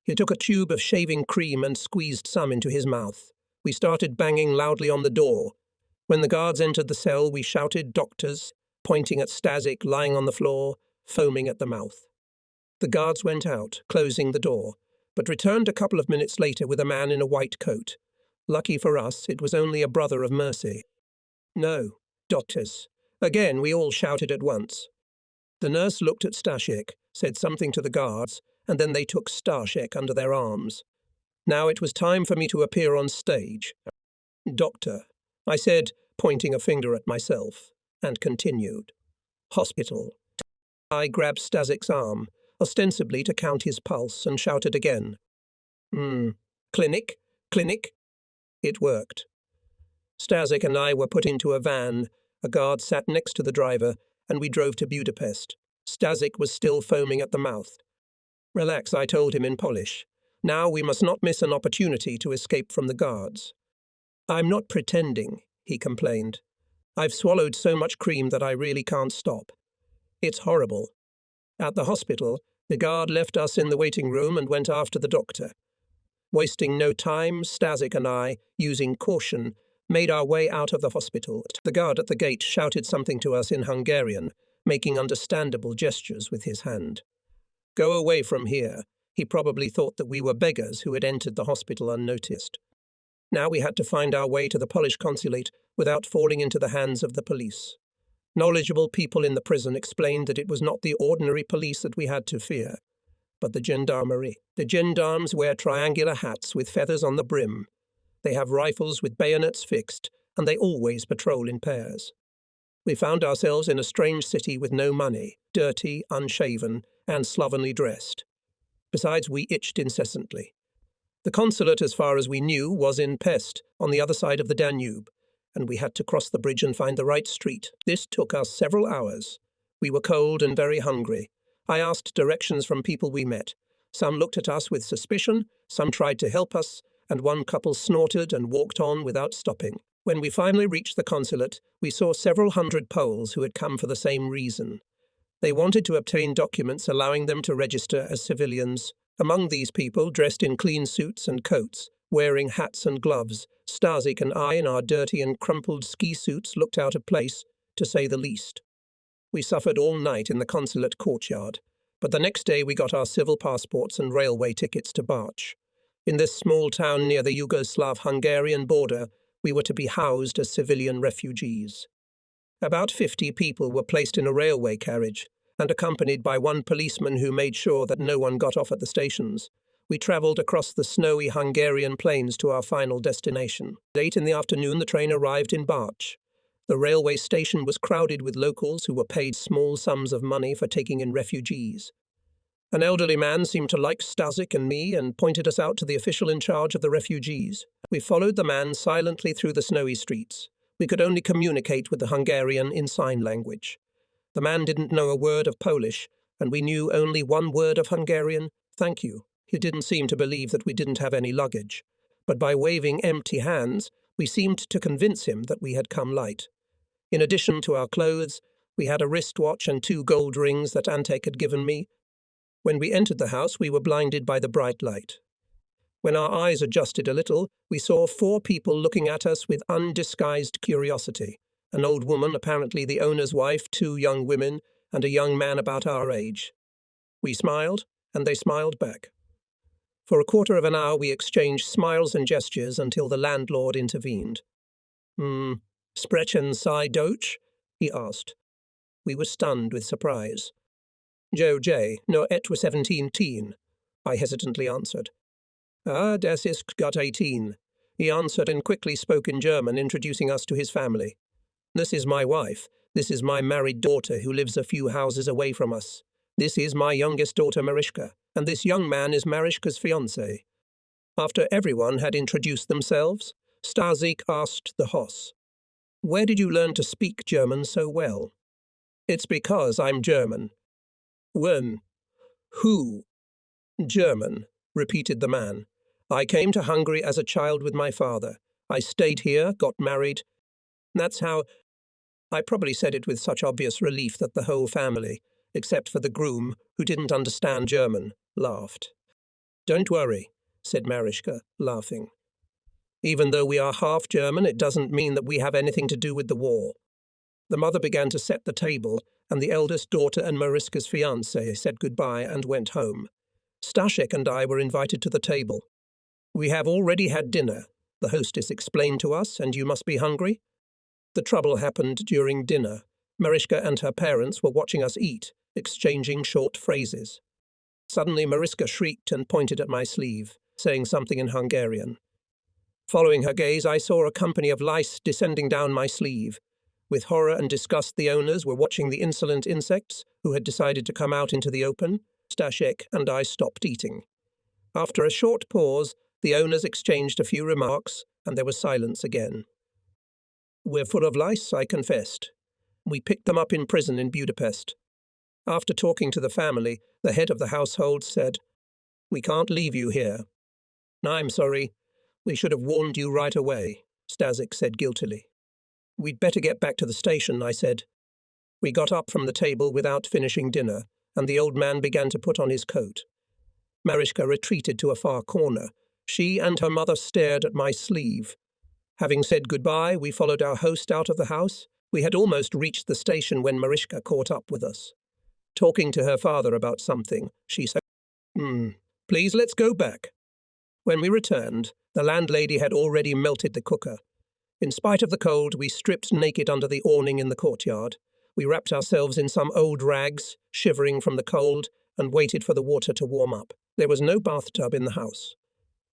S1: He took a tube of shaving cream and squeezed some into his mouth. We started banging loudly on the door. When the guards entered the cell, we shouted "Doctors," pointing at Stasik lying on the floor, foaming at the mouth. The guards went out, closing the door, but returned a couple of minutes later with a man in a white coat. Lucky for us, it was only a brother of mercy. "No, doctors." Again, we all shouted at once. The nurse looked at Stashek, said something to the guards, and then they took Stashek under their arms. Now it was time for me to appear on stage. "Doctor," I said, pointing a finger at myself, and continued. "Hospital." I grabbed Stasik's arm, ostensibly to count his pulse, and shouted again. "Clinic, clinic." It worked. Stasik and I were put into a van. A guard sat next to the driver, and we drove to Budapest. Stasik was still foaming at the mouth. "Relax," I told him in Polish. "Now we must not miss an opportunity to escape from the guards." "I'm not pretending," he complained. "I've swallowed so much cream that I really can't stop. It's horrible." At the hospital, the guard left us in the waiting room and went after the doctor. Wasting no time, Stasik and I, using caution, made our way out of the hospital. The guard at the gate shouted something to us in Hungarian, making understandable gestures with his hand. "Go away from here." He probably thought that we were beggars who had entered the hospital unnoticed. Now we had to find our way to the Polish consulate without falling into the hands of the police. Knowledgeable people in the prison explained that it was not the ordinary police that we had to fear, but the gendarmerie. The gendarmes wear triangular hats with feathers on the brim. They have rifles with bayonets fixed, and they always patrol in pairs. We found ourselves in a strange city with no money, dirty, unshaven, and slovenly dressed. Besides, we itched incessantly. The consulate, as far as we knew, was in Pest, on the other side of the Danube, and we had to cross the bridge and find the right street. This took us several hours. We were cold and very hungry. I asked directions from people we met. Some looked at us with suspicion, some tried to help us, and one couple snorted and walked on without stopping. When we finally reached the consulate, we saw several hundred Poles who had come for the same reason. They wanted to obtain documents allowing them to register as civilians. Among these people, dressed in clean suits and coats, wearing hats and gloves, Stasik and I in our dirty and crumpled ski suits looked out of place, to say the least. We suffered all night in the consulate courtyard, but the next day we got our civil passports and railway tickets to Barch. In this small town near the Yugoslav-Hungarian border, we were to be housed as civilian refugees. About 50 people were placed in a railway carriage, and accompanied by one policeman who made sure that no one got off at the stations. We travelled across the snowy Hungarian plains to our final destination. Late in the afternoon, the train arrived in Barch. The railway station was crowded with locals who were paid small sums of money for taking in refugees. An elderly man seemed to like Stasik and me and pointed us out to the official in charge of the refugees. We followed the man silently through the snowy streets. We could only communicate with the Hungarian in sign language. The man didn't know a word of Polish, and we knew only one word of Hungarian: "Thank you." He didn't seem to believe that we didn't have any luggage. but by waving empty hands, we seemed to convince him that we had come light. In addition to our clothes, we had a wristwatch and 2 gold rings that Antek had given me. When we entered the house, we were blinded by the bright light. When our eyes adjusted a little, we saw 4 people looking at us with undisguised curiosity. An old woman, apparently the owner's wife, 2 young women, and a young man about our age. We smiled, and they smiled back. For a quarter of an hour we exchanged smiles and gestures until the landlord intervened. Sprechen Sie Deutsch? He asked. We were stunned with surprise. Joe J. No etwa 17, I hesitantly answered. Ah, das ist got 18, he answered and quickly spoke in German, introducing us to his family. This is my wife. This is my married daughter who lives a few houses away from us. This is my youngest daughter Marischka, and this young man is Marischka's fiancé. After everyone had introduced themselves, Stasik asked the host, "Where did you learn to speak German so well?" "It's because I'm German." "When?" "Who?" "German," repeated the man. "I came to Hungary as a child with my father. I stayed here, got married. That's how—" I probably said it with such obvious relief that the whole family, except for the groom, who didn't understand German, laughed. "Don't worry," said Marischka, laughing. "Even though we are half German, it doesn't mean that we have anything to do with the war." The mother began to set the table, and the eldest daughter and Marischka's fiancé said goodbye and went home. Stashek and I were invited to the table. "We have already had dinner," the hostess explained to us, "and you must be hungry." The trouble happened during dinner. Marischka and her parents were watching us eat, exchanging short phrases. Suddenly Marischka shrieked and pointed at my sleeve, saying something in Hungarian. Following her gaze, I saw a company of lice descending down my sleeve. With horror and disgust, the owners were watching the insolent insects, who had decided to come out into the open. Stashek and I stopped eating. After a short pause, the owners exchanged a few remarks, and there was silence again. "We're full of lice," I confessed. "We picked them up in prison in Budapest." After talking to the family, the head of the household said, "We can't leave you here." "I'm sorry. We should have warned you right away," Stasik said guiltily. "We'd better get back to the station," I said. We got up from the table without finishing dinner, and the old man began to put on his coat. Marischka retreated to a far corner. She and her mother stared at my sleeve. Having said goodbye, we followed our host out of the house. We had almost reached the station when Marischka caught up with us. Talking to her father about something, she said, "Please, let's go back." When we returned, the landlady had already melted the cooker. In spite of the cold, we stripped naked under the awning in the courtyard. We wrapped ourselves in some old rags, shivering from the cold, and waited for the water to warm up. There was no bathtub in the house.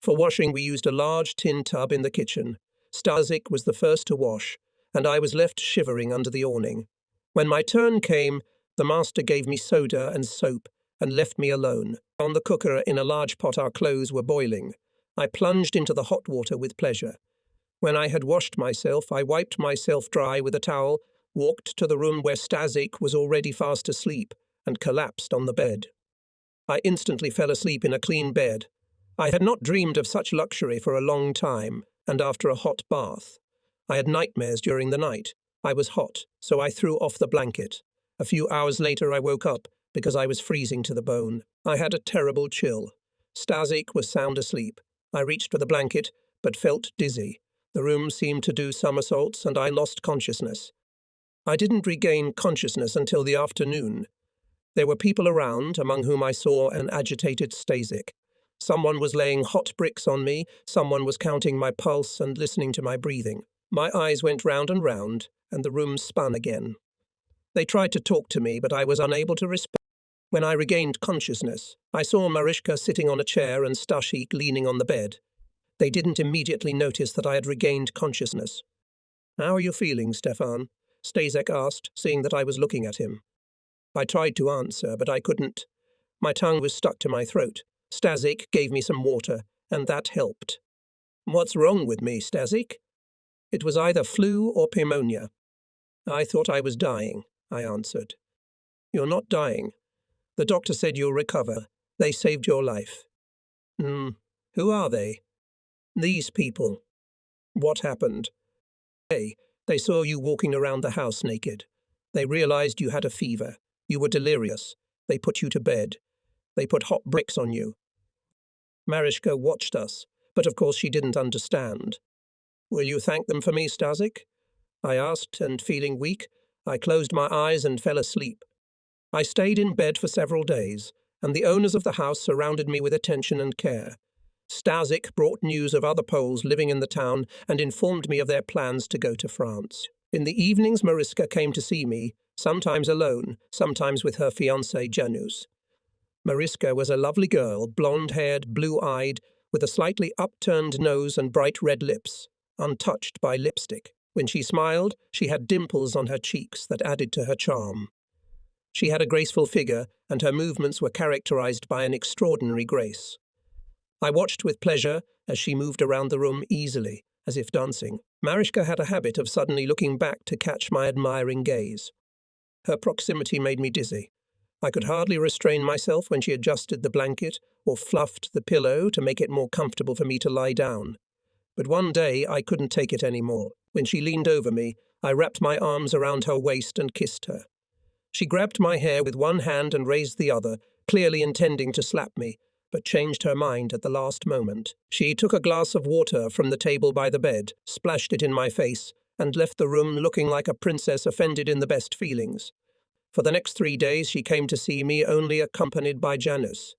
S1: For washing, we used a large tin tub in the kitchen. Stasik was the first to wash, and I was left shivering under the awning. When my turn came, the master gave me soda and soap and left me alone. On the cooker in a large pot our clothes were boiling. I plunged into the hot water with pleasure. When I had washed myself, I wiped myself dry with a towel, walked to the room where Stasik was already fast asleep, and collapsed on the bed. I instantly fell asleep in a clean bed. I had not dreamed of such luxury for a long time, and after a hot bath. I had nightmares during the night. I was hot, so I threw off the blanket. A few hours later I woke up, because I was freezing to the bone. I had a terrible chill. Stasik was sound asleep. I reached for the blanket, but felt dizzy. The room seemed to do somersaults, and I lost consciousness. I didn't regain consciousness until the afternoon. There were people around, among whom I saw an agitated Stasik. Someone was laying hot bricks on me, someone was counting my pulse and listening to my breathing. My eyes went round, and the room spun again. They tried to talk to me, but I was unable to respond. When I regained consciousness, I saw Marischka sitting on a chair and Stashik leaning on the bed. They didn't immediately notice that I had regained consciousness. "How are you feeling, Stefan?" Stasek asked, seeing that I was looking at him. I tried to answer, but I couldn't. My tongue was stuck to my throat. Stasik gave me some water, and that helped. "What's wrong with me, Stasik?" "It was either flu or pneumonia." "I thought I was dying," I answered. "You're not dying. The doctor said you'll recover. They saved your life." Who are they?" These people. What happened? Hey, they saw you walking around the house naked. They realized you had a fever. You were delirious. They put you to bed. They put hot bricks on you. Marischka watched us, but of course she didn't understand. Will you thank them for me, Stasik? I asked, and feeling weak, I closed my eyes and fell asleep. I stayed in bed for several days, and the owners of the house surrounded me with attention and care. Stasik brought news of other Poles living in the town and informed me of their plans to go to France. In the evenings, Mariska came to see me, sometimes alone, sometimes with her fiancé Janusz. Mariska was a lovely girl, blonde-haired, blue-eyed, with a slightly upturned nose and bright red lips, untouched by lipstick. When she smiled, she had dimples on her cheeks that added to her charm. She had a graceful figure, and her movements were characterized by an extraordinary grace. I watched with pleasure as she moved around the room easily, as if dancing. Marischka had a habit of suddenly looking back to catch my admiring gaze. Her proximity made me dizzy. I could hardly restrain myself when she adjusted the blanket or fluffed the pillow to make it more comfortable for me to lie down. But one day I couldn't take it anymore. When she leaned over me, I wrapped my arms around her waist and kissed her. She grabbed my hair with one hand and raised the other, clearly intending to slap me, but changed her mind at the last moment. She took a glass of water from the table by the bed, splashed it in my face, and left the room looking like a princess offended in the best feelings. For the next 3 days she came to see me only accompanied by Janusz.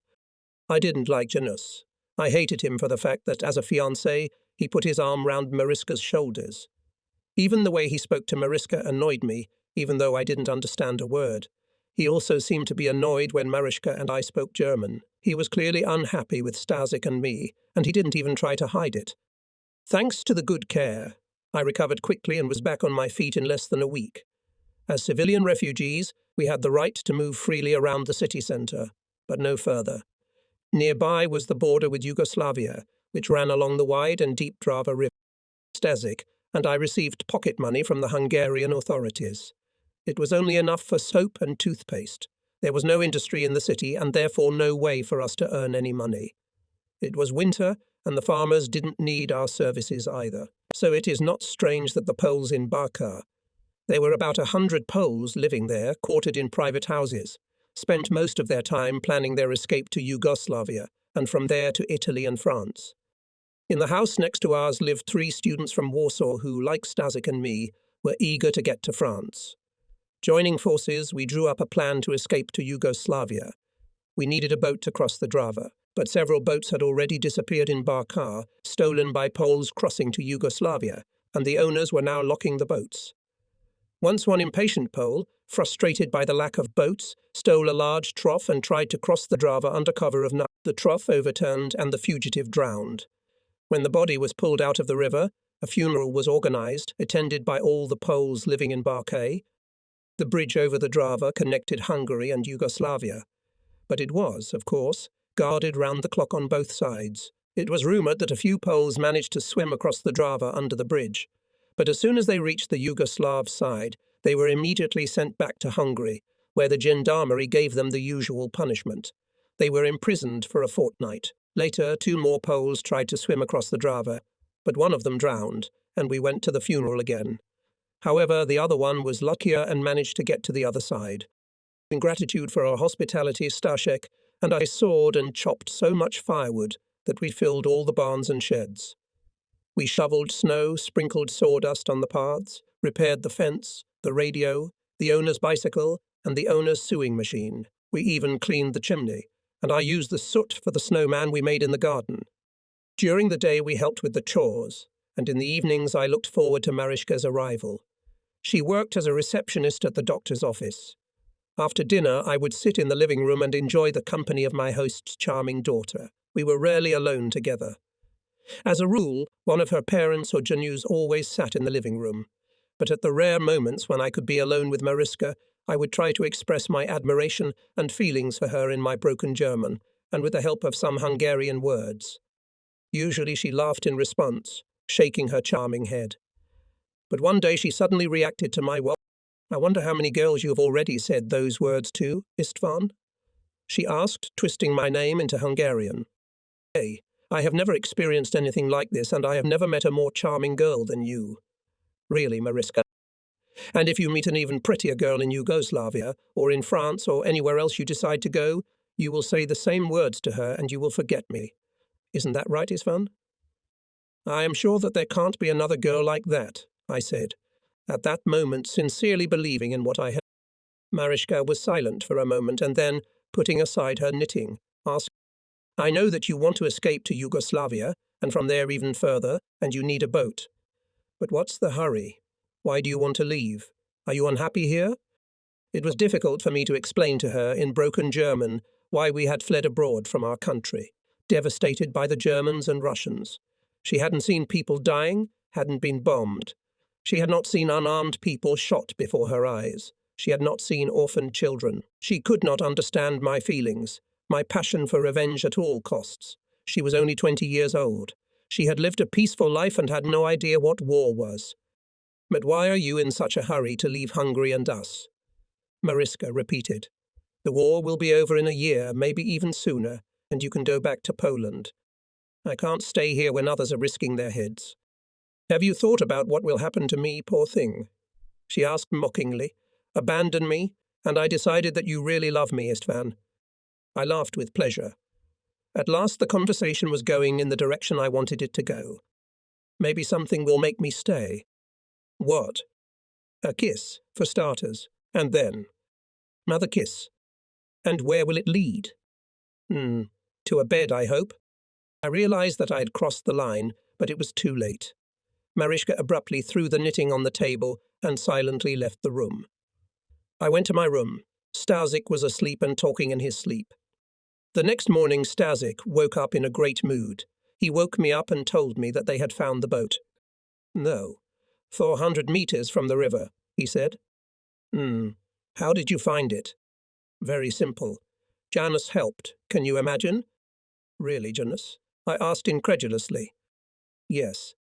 S1: I didn't like Janusz. I hated him for the fact that, as a fiancé, he put his arm round Mariska's shoulders. Even the way he spoke to Mariska annoyed me, even though I didn't understand a word. He also seemed to be annoyed when Mariska and I spoke German. He was clearly unhappy with Stasik and me, and he didn't even try to hide it. Thanks to the good care, I recovered quickly and was back on my feet in less than a week. As civilian refugees, we had the right to move freely around the city centre, but no further. Nearby was the border with Yugoslavia, which ran along the wide and deep Drava River, Stasik, and I received pocket money from the Hungarian authorities. It was only enough for soap and toothpaste. There was no industry in the city and therefore no way for us to earn any money. It was winter, and the farmers didn't need our services either. So it is not strange that the Poles in Barka, there were about 100 Poles living there, quartered in private houses, spent most of their time planning their escape to Yugoslavia, and from there to Italy and France. In the house next to ours lived 3 students from Warsaw who, like Stasik and me, were eager to get to France. Joining forces, we drew up a plan to escape to Yugoslavia. We needed a boat to cross the Drava, but several boats had already disappeared in Barka, stolen by Poles crossing to Yugoslavia, and the owners were now locking the boats. Once one impatient Pole, frustrated by the lack of boats, stole a large trough and tried to cross the Drava under cover of night. The trough overturned and the fugitive drowned. When the body was pulled out of the river, a funeral was organized, attended by all the Poles living in Barka. The bridge over the Drava connected Hungary and Yugoslavia. But it was, of course, guarded round the clock on both sides. It was rumoured that a few Poles managed to swim across the Drava under the bridge. But as soon as they reached the Yugoslav side, they were immediately sent back to Hungary, where the gendarmerie gave them the usual punishment. They were imprisoned for a fortnight. Later, 2 more Poles tried to swim across the Drava, but one of them drowned, and we went to the funeral again. However, the other one was luckier and managed to get to the other side. In gratitude for our hospitality, Staszek and I sawed and chopped so much firewood that we filled all the barns and sheds. We shoveled snow, sprinkled sawdust on the paths, repaired the fence, the radio, the owner's bicycle, and the owner's sewing machine. We even cleaned the chimney, and I used the soot for the snowman we made in the garden. During the day we helped with the chores, and in the evenings I looked forward to Marischka's arrival. She worked as a receptionist at the doctor's office. After dinner, I would sit in the living room and enjoy the company of my host's charming daughter. We were rarely alone together. As a rule, one of her parents or Janusz always sat in the living room. But at the rare moments when I could be alone with Mariska, I would try to express my admiration and feelings for her in my broken German, and with the help of some Hungarian words. Usually she laughed in response, shaking her charming head. But one day she suddenly reacted to my "Well, I wonder how many girls you have already said those words to, Istvan?" she asked, twisting my name into Hungarian. "Hey, I have never experienced anything like this, and I have never met a more charming girl than you. Really, Mariska. And if you meet an even prettier girl in Yugoslavia, or in France, or anywhere else you decide to go, you will say the same words to her and you will forget me. Isn't that right, Isvan? I am sure that there can't be another girl like that, I said, at that moment sincerely believing in what I had. Mariska was silent for a moment and then, putting aside her knitting, asked, I know that you want to escape to Yugoslavia, and from there even further, and you need a boat. But what's the hurry? Why do you want to leave? Are you unhappy here? It was difficult for me to explain to her in broken German why we had fled abroad from our country, devastated by the Germans and Russians. She hadn't seen people dying, hadn't been bombed. She had not seen unarmed people shot before her eyes. She had not seen orphaned children. She could not understand my feelings, my passion for revenge at all costs. She was only 20 years old. She had lived a peaceful life and had no idea what war was. But why are you in such a hurry to leave Hungary and us? Mariska repeated. The war will be over in a year, maybe even sooner, and you can go back to Poland. I can't stay here when others are risking their heads. Have you thought about what will happen to me, poor thing? She asked mockingly. Abandon me, and I decided that you really love me, Istvan. I laughed with pleasure. At last the conversation was going in the direction I wanted it to go. Maybe something will make me stay. What? A kiss, for starters, and then another kiss. And where will it lead? To a bed, I hope. I realized that I had crossed the line, but it was too late. Mariska abruptly threw the knitting on the table and silently left the room. I went to my room. Stazik was asleep and talking in his sleep. The next morning Stazik woke up in a great mood. He woke me up and told me that they had found the boat. No, 400 meters from the river, he said. How did you find it? Very simple. Janus helped. Can you imagine? Really, Janus? I asked incredulously. Yes.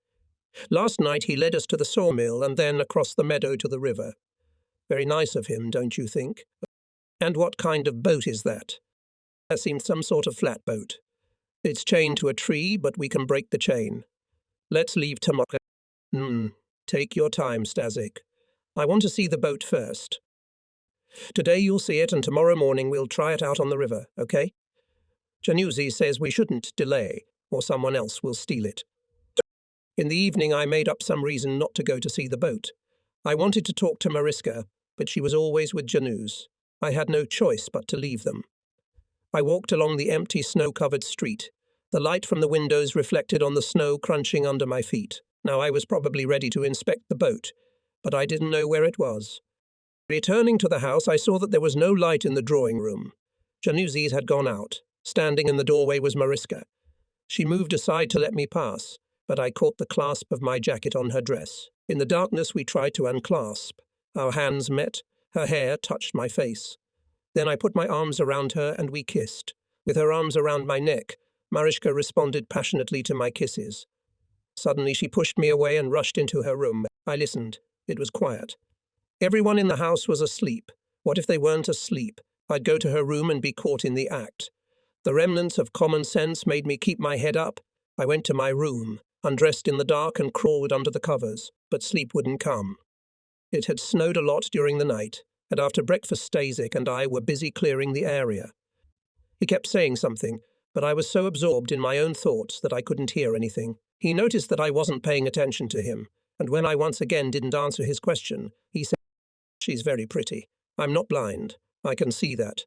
S1: Last night he led us to the sawmill and then across the meadow to the river. Very nice of him, don't you think? And what kind of boat is that? That seemed some sort of flatboat. It's chained to a tree, but we can break the chain. Let's leave tomorrow. Take your time, Stazik. I want to see the boat first. Today you'll see it, and tomorrow morning we'll try it out on the river, okay? Januzzi says we shouldn't delay, or someone else will steal it. In the evening I made up some reason not to go to see the boat. I wanted to talk to Mariska, but she was always with Januz. I had no choice but to leave them. I walked along the empty snow-covered street. The light from the windows reflected on the snow crunching under my feet. Now I was probably ready to inspect the boat, but I didn't know where it was. Returning to the house, I saw that there was no light in the drawing room. Januzzi had gone out. Standing in the doorway was Mariska. She moved aside to let me pass, but I caught the clasp of my jacket on her dress. In the darkness we tried to unclasp. Our hands met. Her hair touched my face. Then I put my arms around her and we kissed. With her arms around my neck, Mariska responded passionately to my kisses. Suddenly she pushed me away and rushed into her room. I listened. It was quiet. Everyone in the house was asleep. What if they weren't asleep? I'd go to her room and be caught in the act. The remnants of common sense made me keep my head up. I went to my room, undressed in the dark and crawled under the covers, but sleep wouldn't come. It had snowed a lot during the night, and after breakfast Stazik and I were busy clearing the area. He kept saying something, but I was so absorbed in my own thoughts that I couldn't hear anything. He noticed that I wasn't paying attention to him, and when I once again didn't answer his question, he said, She's very pretty. I'm not blind. I can see that.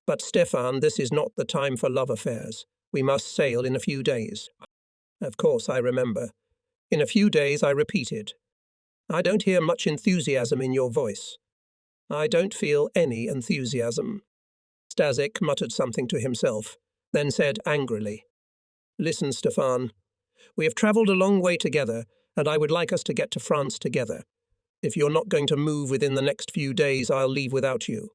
S1: But Stefan, this is not the time for love affairs. We must sail in a few days. Of course, I remember. In a few days, I repeated. I don't hear much enthusiasm in your voice. I don't feel any enthusiasm. Stazik muttered something to himself, then said angrily, Listen, Stefan. We have travelled a long way together, and I would like us to get to France together. If you're not going to move within the next few days, I'll leave without you.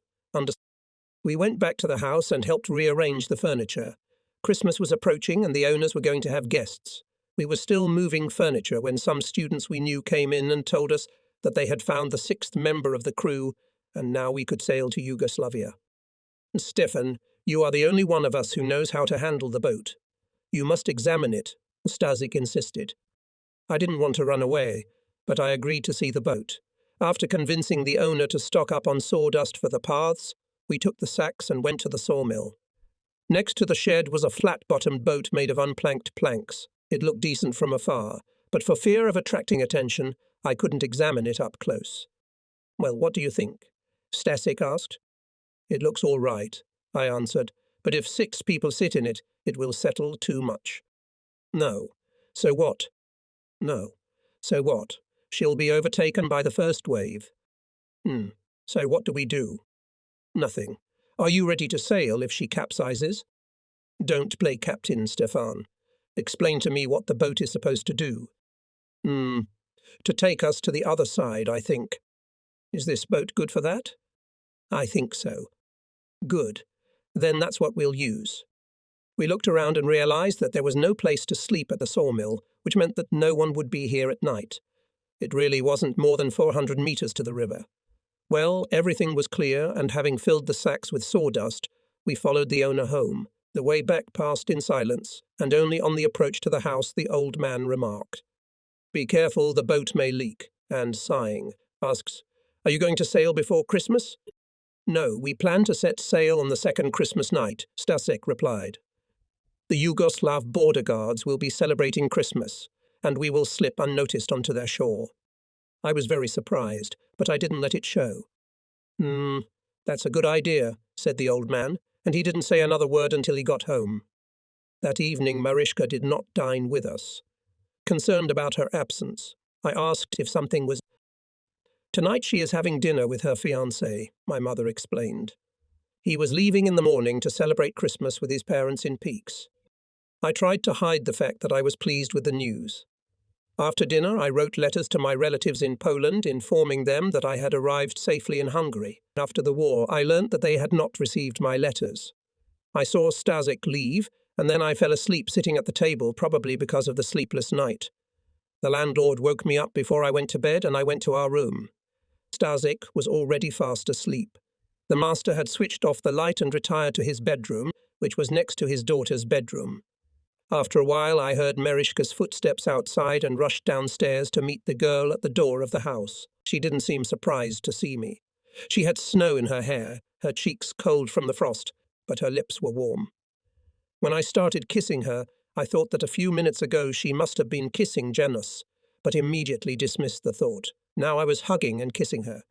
S1: We went back to the house and helped rearrange the furniture. Christmas was approaching and the owners were going to have guests. We were still moving furniture when some students we knew came in and told us that they had found the 6th member of the crew, and now we could sail to Yugoslavia. Stefan, you are the only one of us who knows how to handle the boat. You must examine it, Stasik insisted. I didn't want to run away, but I agreed to see the boat. After convincing the owner to stock up on sawdust for the paths, we took the sacks and went to the sawmill. Next to the shed was a flat-bottomed boat made of unplanked planks. It looked decent from afar, but for fear of attracting attention, I couldn't examine it up close. Well, what do you think? Stasik asked. It looks all right, I answered, but if 6 people sit in it, it will settle too much. No. So what? No. So what? She'll be overtaken by the first wave. So what do we do? Nothing. Are you ready to sail if she capsizes? Don't play captain, Stefan. Explain to me what the boat is supposed to do. To take us to the other side, I think. Is this boat good for that? I think so. Good. Then that's what we'll use. We looked around and realized that there was no place to sleep at the sawmill, which meant that no one would be here at night. It really wasn't more than 400 meters to the river. Well, everything was clear, and having filled the sacks with sawdust, we followed the owner home. The way back passed in silence, and only on the approach to the house the old man remarked, "Be careful, the boat may leak," and sighing, asks, "Are you going to sail before Christmas?" "No, we plan to set sail on the second Christmas night," Stasek replied. "The Yugoslav border guards will be celebrating Christmas, and we will slip unnoticed onto their shore." I was very surprised, but I didn't let it show. That's a good idea," said the old man, and he didn't say another word until he got home. That evening Marischka did not dine with us. Concerned about her absence, I asked if something was... "Tonight she is having dinner with her fiancé," my mother explained. "He was leaving in the morning to celebrate Christmas with his parents in Peaks." I tried to hide the fact that I was pleased with the news. After dinner, I wrote letters to my relatives in Poland, informing them that I had arrived safely in Hungary. After the war, I learnt that they had not received my letters. I saw Stasik leave, and then I fell asleep sitting at the table, probably because of the sleepless night. The landlord woke me up before I went to bed, and I went to our room. Stasik was already fast asleep. The master had switched off the light and retired to his bedroom, which was next to his daughter's bedroom. After a while, I heard Marischka's footsteps outside and rushed downstairs to meet the girl at the door of the house. She didn't seem surprised to see me. She had snow in her hair, her cheeks cold from the frost, but her lips were warm. When I started kissing her, I thought that a few minutes ago she must have been kissing Janus, but immediately dismissed the thought. Now I was hugging and kissing her.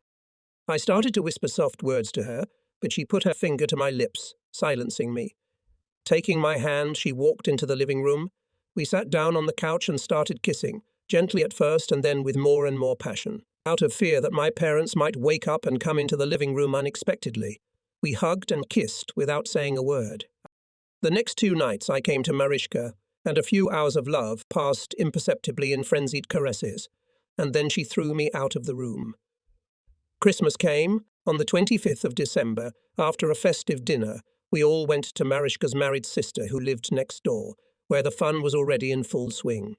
S1: I started to whisper soft words to her, but she put her finger to my lips, silencing me. Taking my hand, she walked into the living room. We sat down on the couch and started kissing, gently at first and then with more and more passion. Out of fear that my parents might wake up and come into the living room unexpectedly, we hugged and kissed without saying a word. The next 2 nights I came to Marischka, and a few hours of love passed imperceptibly in frenzied caresses, and then she threw me out of the room. Christmas came. On the 25th of December, after a festive dinner, we all went to Marischka's married sister who lived next door, where the fun was already in full swing.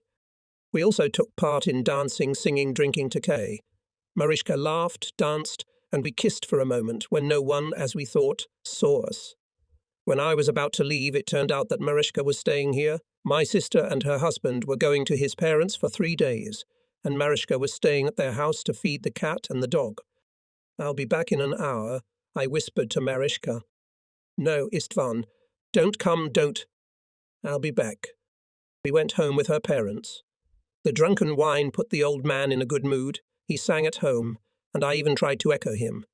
S1: We also took part in dancing, singing, drinking Tokay. Marischka laughed, danced, and we kissed for a moment when no one, as we thought, saw us. When I was about to leave, it turned out that Marischka was staying here. My sister and her husband were going to his parents for 3 days, and Marischka was staying at their house to feed the cat and the dog. "I'll be back in an hour," I whispered to Marischka. "No, Istvan, don't come, don't." "I'll be back." We went home with her parents. The drunken wine put the old man in a good mood. He sang at home, and I even tried to echo him.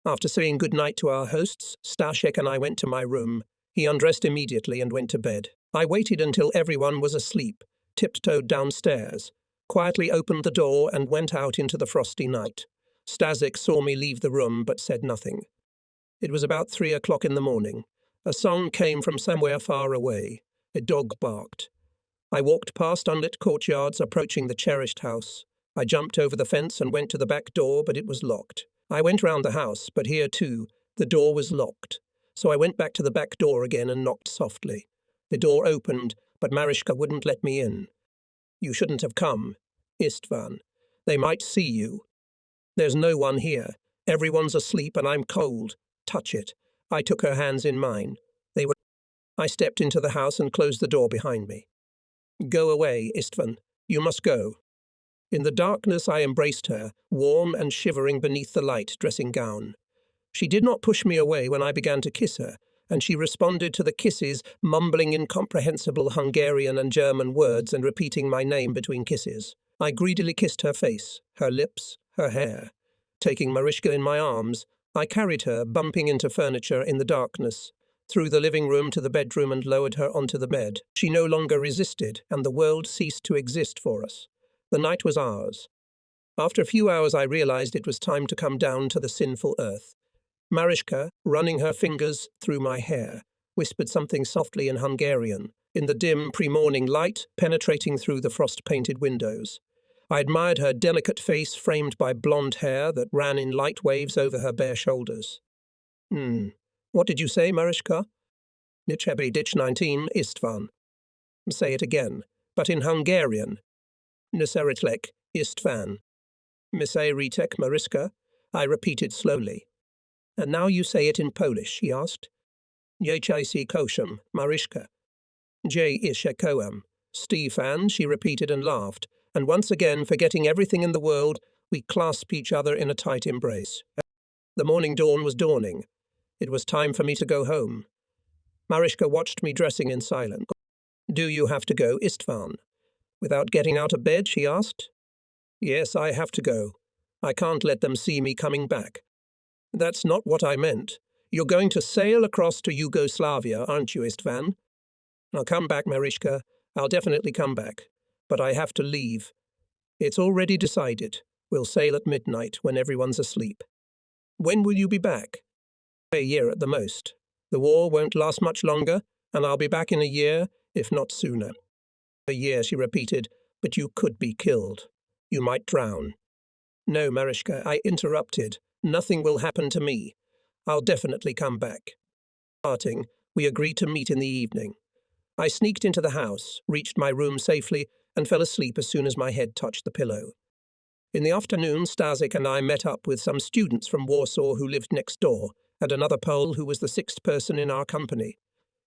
S1: After saying good night to our hosts, Stashek and I went to my room. He undressed immediately and went to bed. I waited until everyone was asleep, tiptoed downstairs, quietly opened the door and went out into the frosty night. Stasik saw me leave the room but said nothing. It was about 3 o'clock in the morning. A song came from somewhere far away. A dog barked. I walked past unlit courtyards, approaching the cherished house. I jumped over the fence and went to the back door, but it was locked. I went round the house, but here too, the door was locked. So I went back to the back door again and knocked softly. The door opened, but Marischka wouldn't let me in. "You shouldn't have come, Istvan. They might see you. There's no one here. Everyone's asleep and I'm cold. Touch it." I took her hands in mine. They were I stepped into the house and closed the door behind me. Go away, Istvan. You must go. In the darkness I embraced her, warm and shivering beneath the light dressing gown. She did not push me away when I began to kiss her, and she responded to the kisses, mumbling incomprehensible Hungarian and German words and repeating my name between kisses. I greedily kissed her face, her lips, her hair. Taking Mariska in my arms, I carried her, bumping into furniture in the darkness, through the living room to the bedroom and lowered her onto the bed. She no longer resisted, and the world ceased to exist for us. The night was ours. After a few hours I realized it was time to come down to the sinful earth. Mariska, running her fingers through my hair, whispered something softly in Hungarian, in the dim pre-morning light penetrating through the frost-painted windows. I admired her delicate face framed by blonde hair that ran in light waves over her bare shoulders. What did you say, Mariska? Nichebe dich 19 Istvan. Say it again, but in Hungarian. Niseritlek Istvan. Miseritek Mariska, I repeated slowly. And now you say it in Polish, he asked. Jejci koszem, Mariska. J ishe koam. Stefan, she repeated and laughed, and once again, forgetting everything in the world, we clasped each other in a tight embrace. The morning dawn was dawning. It was time for me to go home. Mariska watched me dressing in silence. Do you have to go, Istvan? Without getting out of bed, she asked. Yes, I have to go. I can't let them see me coming back. That's not what I meant. You're going to sail across to Yugoslavia, aren't you, Istvan? I'll come back, Mariska. I'll definitely come back. But I have to leave. It's already decided. We'll sail at midnight when everyone's asleep. When will you be back? A year at the most. The war won't last much longer, and I'll be back in a year, if not sooner. A year, she repeated, but you could be killed. You might drown. No, Mariska, I interrupted. Nothing will happen to me. I'll definitely come back. Parting, we agreed to meet in the evening. I sneaked into the house, reached my room safely, and fell asleep as soon as my head touched the pillow. In the afternoon, Stasik and I met up with some students from Warsaw who lived next door, and another Pole who was the sixth person in our company.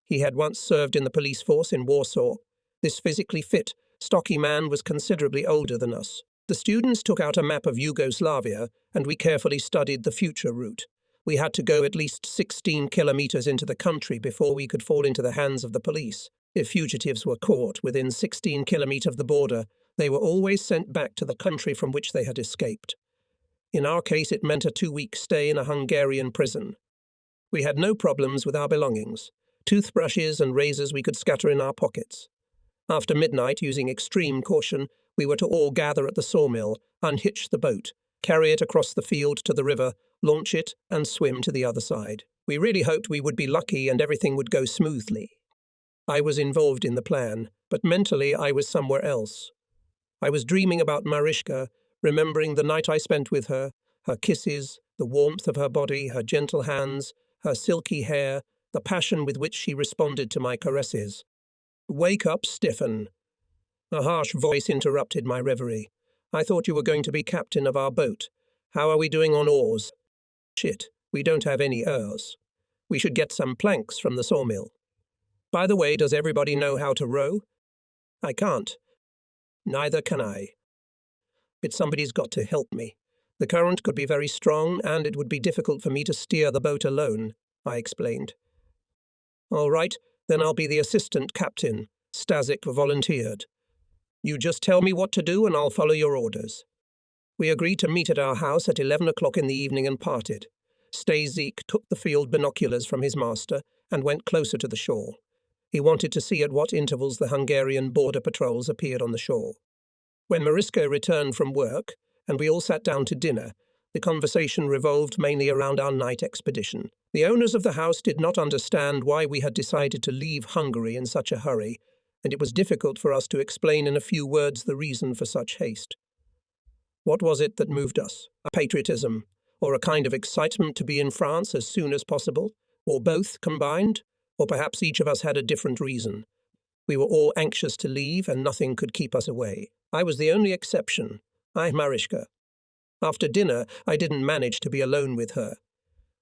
S1: He had once served in the police force in Warsaw. This physically fit, stocky man was considerably older than us. The students took out a map of Yugoslavia, and we carefully studied the future route. We had to go at least 16 kilometers into the country before we could fall into the hands of the police. If fugitives were caught within 16 kilometers of the border, they were always sent back to the country from which they had escaped. In our case, it meant a 2-week stay in a Hungarian prison. We had no problems with our belongings. Toothbrushes and razors we could scatter in our pockets. After midnight, using extreme caution, we were to all gather at the sawmill, unhitch the boat, carry it across the field to the river, launch it, and swim to the other side. We really hoped we would be lucky and everything would go smoothly. I was involved in the plan, but mentally I was somewhere else. I was dreaming about Mariska, remembering the night I spent with her, her kisses, the warmth of her body, her gentle hands, her silky hair, the passion with which she responded to my caresses. Wake up, Stefan. A harsh voice interrupted my reverie. I thought you were going to be captain of our boat. How are we doing on oars? Shit, we don't have any oars. We should get some planks from the sawmill. By the way, does everybody know how to row? I can't. Neither can I. But somebody's got to help me. The current could be very strong, and it would be difficult for me to steer the boat alone, I explained. All right, then I'll be the assistant captain, Stasik volunteered. You just tell me what to do and I'll follow your orders. We agreed to meet at our house at 11 o'clock in the evening and parted. Stasik took the field binoculars from his master and went closer to the shore. He wanted to see at what intervals the Hungarian border patrols appeared on the shore. When Mariska returned from work and we all sat down to dinner, the conversation revolved mainly around our night expedition. The owners of the house did not understand why we had decided to leave Hungary in such a hurry, and it was difficult for us to explain in a few words the reason for such haste. What was it that moved us? A patriotism, or a kind of excitement to be in France as soon as possible, or both combined? Or perhaps each of us had a different reason. We were all anxious to leave, and nothing could keep us away. I was the only exception. Mariska. After dinner, I didn't manage to be alone with her.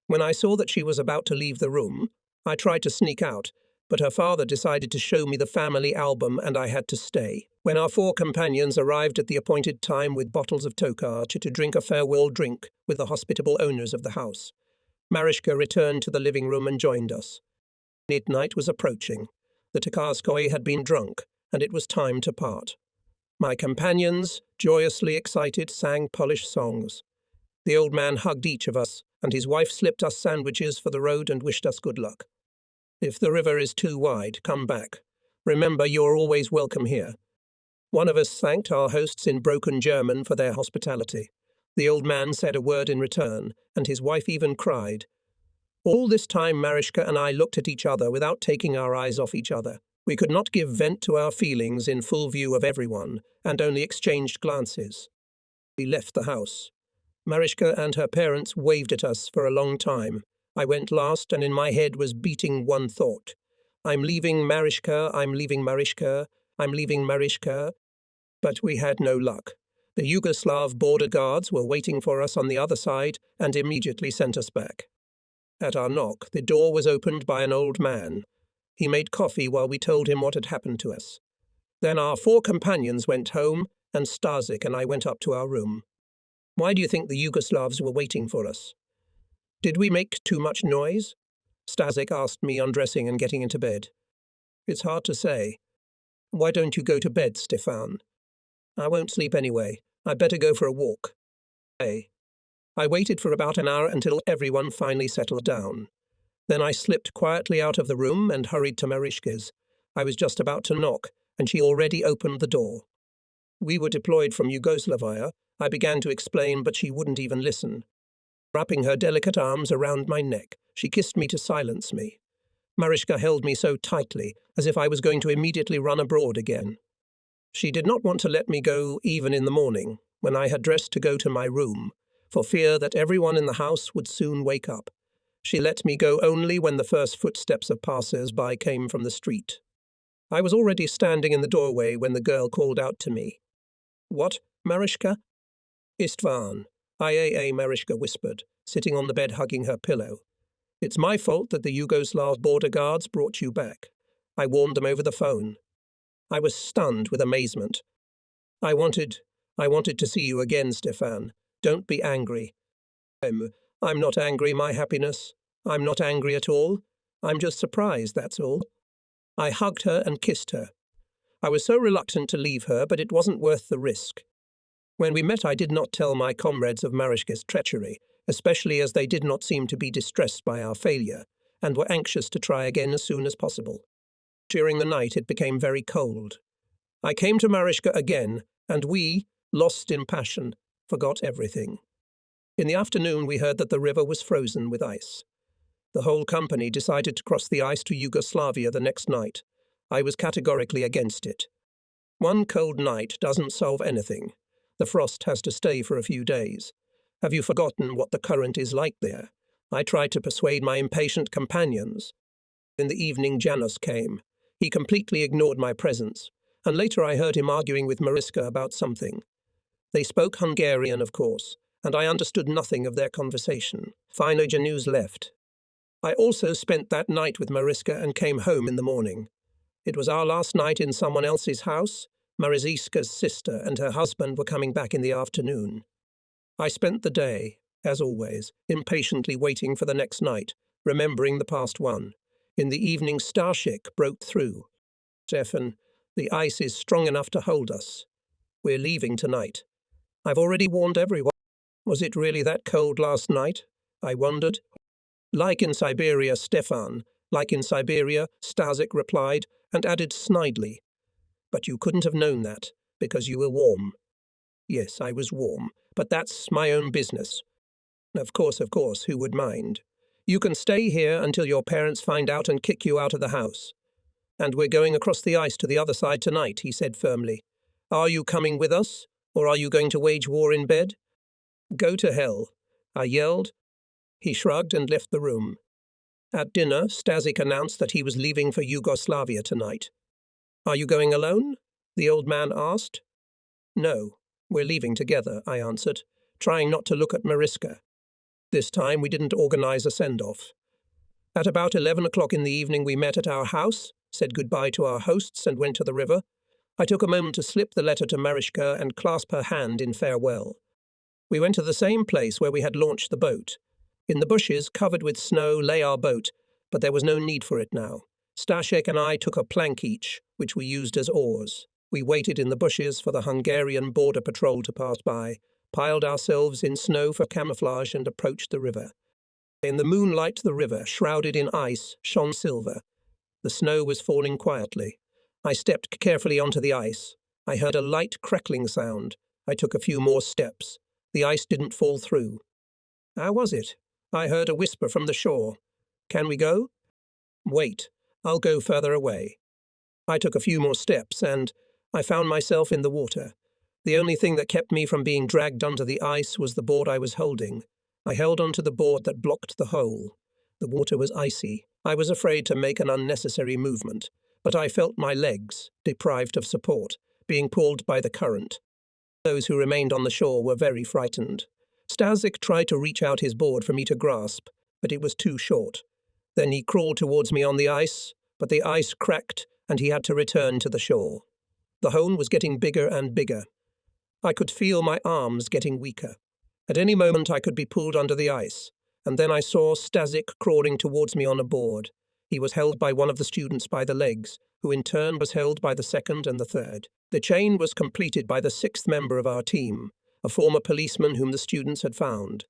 S1: When I saw that she was about to leave the room, I tried to sneak out, but her father decided to show me the family album and I had to stay. When our 4 companions arrived at the appointed time with bottles of Tokar to drink a farewell drink with the hospitable owners of the house, Marischka returned to the living room and joined us. Midnight was approaching. The Tokarskoi had been drunk, and it was time to part. My companions, joyously excited, sang Polish songs. The old man hugged each of us, and his wife slipped us sandwiches for the road and wished us good luck. If the river is too wide, come back. Remember, you are always welcome here. One of us thanked our hosts in broken German for their hospitality. The old man said a word in return, and his wife even cried. All this time Marischka and I looked at each other without taking our eyes off each other. We could not give vent to our feelings in full view of everyone, and only exchanged glances. We left the house. Marischka and her parents waved at us for a long time. I went last, and in my head was beating one thought. I'm leaving Marischka, I'm leaving Marischka, I'm leaving Marischka. But we had no luck. The Yugoslav border guards were waiting for us on the other side and immediately sent us back. At our knock, the door was opened by an old man. He made coffee while we told him what had happened to us. Then our 4 companions went home, and Stasik and I went up to our room. Why do you think the Yugoslavs were waiting for us? Did we make too much noise? Stasik asked me, undressing and getting into bed. It's hard to say. Why don't you go to bed, Stefan? I won't sleep anyway. I'd better go for a walk. Hey. I waited for about an hour until everyone finally settled down. Then I slipped quietly out of the room and hurried to Marischka's. I was just about to knock, and she already opened the door. We were deployed from Yugoslavia. I began to explain, but she wouldn't even listen. Wrapping her delicate arms around my neck, she kissed me to silence me. Marischka held me so tightly, as if I was going to immediately run abroad again. She did not want to let me go even in the morning, when I had dressed to go to my room, for fear that everyone in the house would soon wake up. She let me go only when the first footsteps of passers-by came from the street. I was already standing in the doorway when the girl called out to me. What, Marischka? Istvan, IAA, Marischka whispered, sitting on the bed hugging her pillow. It's my fault that the Yugoslav border guards brought you back. I warned them over the phone. I was stunned with amazement. I wanted to see you again, Stefan. Don't be angry. I'm not angry, my happiness. I'm not angry at all. I'm just surprised, that's all. I hugged her and kissed her. I was so reluctant to leave her, but it wasn't worth the risk. When we met, I did not tell my comrades of Marischka's treachery, especially as they did not seem to be distressed by our failure, and were anxious to try again as soon as possible. During the night, it became very cold. I came to Marischka again, and we, lost in passion, forgot everything. In the afternoon, we heard that the river was frozen with ice. The whole company decided to cross the ice to Yugoslavia the next night. I was categorically against it. One cold night doesn't solve anything. The frost has to stay for a few days. Have you forgotten what the current is like there? I tried to persuade my impatient companions. In the evening, Janos came. He completely ignored my presence, and later I heard him arguing with Marischka about something. They spoke Hungarian, of course, and I understood nothing of their conversation. Finally, Janus left. I also spent that night with Marischka and came home in the morning. It was our last night in someone else's house. Mariziska's sister and her husband were coming back in the afternoon. I spent the day, as always, impatiently waiting for the next night, remembering the past one. In the evening, Starshik broke through. Stefan, the ice is strong enough to hold us. We're leaving tonight. I've already warned everyone. Was it really that cold last night? I wondered. Like in Siberia, Stefan. Like in Siberia, Stasik replied, and added snidely. But you couldn't have known that, because you were warm. Yes, I was warm, but that's my own business. Of course, who would mind? You can stay here until your parents find out and kick you out of the house. And we're going across the ice to the other side tonight, he said firmly. Are you coming with us, or are you going to wage war in bed? Go to hell, I yelled. He shrugged and left the room. At dinner, Stasik announced that he was leaving for Yugoslavia tonight. Are you going alone? The old man asked. No, we're leaving together, I answered, trying not to look at Marischka. This time we didn't organize a send-off. At about 11 o'clock in the evening we met at our house, said goodbye to our hosts and went to the river. I took a moment to slip the letter to Marischka and clasp her hand in farewell. We went to the same place where we had launched the boat. In the bushes, covered with snow, lay our boat, but there was no need for it now. Staszek and I took a plank each, which we used as oars. We waited in the bushes for the Hungarian border patrol to pass by, piled ourselves in snow for camouflage and approached the river. In the moonlight, the river, shrouded in ice, shone silver. The snow was falling quietly. I stepped carefully onto the ice. I heard a light crackling sound. I took a few more steps. The ice didn't fall through. How was it? I heard a whisper from the shore. Can we go? Wait, I'll go further away. I took a few more steps and I found myself in the water. The only thing that kept me from being dragged under the ice was the board I was holding. I held onto the board that blocked the hole. The water was icy. I was afraid to make an unnecessary movement, but I felt my legs, deprived of support, being pulled by the current. Those who remained on the shore were very frightened. Staszek tried to reach out his board for me to grasp, but it was too short. Then he crawled towards me on the ice, but the ice cracked and he had to return to the shore. The hole was getting bigger and bigger. I could feel my arms getting weaker. At any moment I could be pulled under the ice, and then I saw Staszek crawling towards me on a board. He was held by one of the students by the legs, who in turn was held by the second and the third. The chain was completed by the sixth member of our team, a former policeman whom the students had found.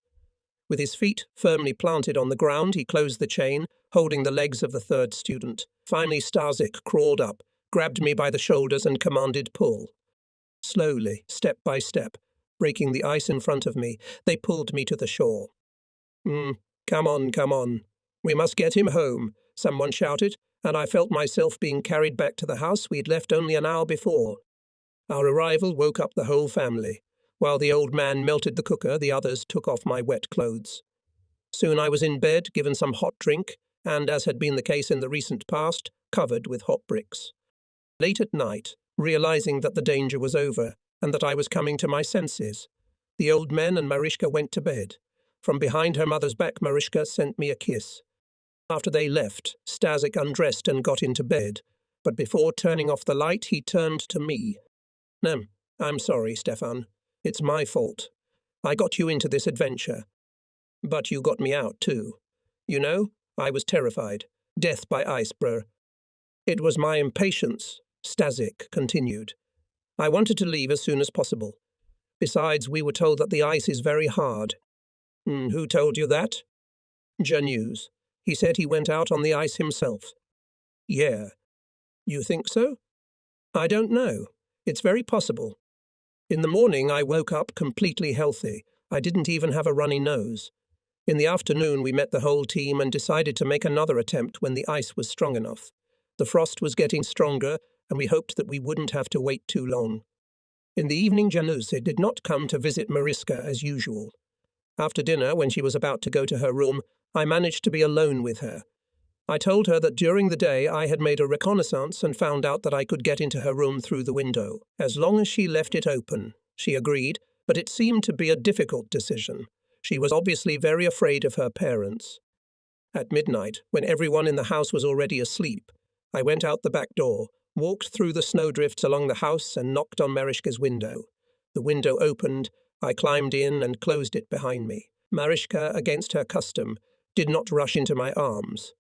S1: With his feet firmly planted on the ground, he closed the chain, holding the legs of the third student. Finally, Staszek crawled up, grabbed me by the shoulders and commanded pull. Slowly, step by step, breaking the ice in front of me, they pulled me to the shore. Come on, come on. We must get him home, someone shouted, and I felt myself being carried back to the house we'd left only an hour before. Our arrival woke up the whole family. While the old man melted the cooker, the others took off my wet clothes. Soon I was in bed, given some hot drink, and, as had been the case in the recent past, covered with hot bricks. Late at night, realizing that the danger was over, and that I was coming to my senses, the old men and Marischka went to bed. From behind her mother's back, Marischka sent me a kiss. After they left, Staszek undressed and got into bed, but before turning off the light, he turned to me. I'm sorry, Stefan. It's my fault. I got you into this adventure. But you got me out, too. You know, I was terrified. Death by ice, brr. It was my impatience, Staszek continued. I wanted to leave as soon as possible. Besides, we were told that the ice is very hard. Who told you that? Janus. He said he went out on the ice himself. Yeah. You think so? I don't know. It's very possible. In the morning, I woke up completely healthy. I didn't even have a runny nose. In the afternoon, we met the whole team and decided to make another attempt when the ice was strong enough. The frost was getting stronger, and we hoped that we wouldn't have to wait too long. In the evening, Januse did not come to visit Marischka as usual. After dinner, when she was about to go to her room, I managed to be alone with her. I told her that during the day I had made a reconnaissance and found out that I could get into her room through the window, as long as she left it open. She agreed, but it seemed to be a difficult decision. She was obviously very afraid of her parents. At midnight, when everyone in the house was already asleep, I went out the back door, walked through the snowdrifts along the house and knocked on Marischka's window. The window opened, I climbed in and closed it behind me. Marischka, against her custom, did not rush into my arms.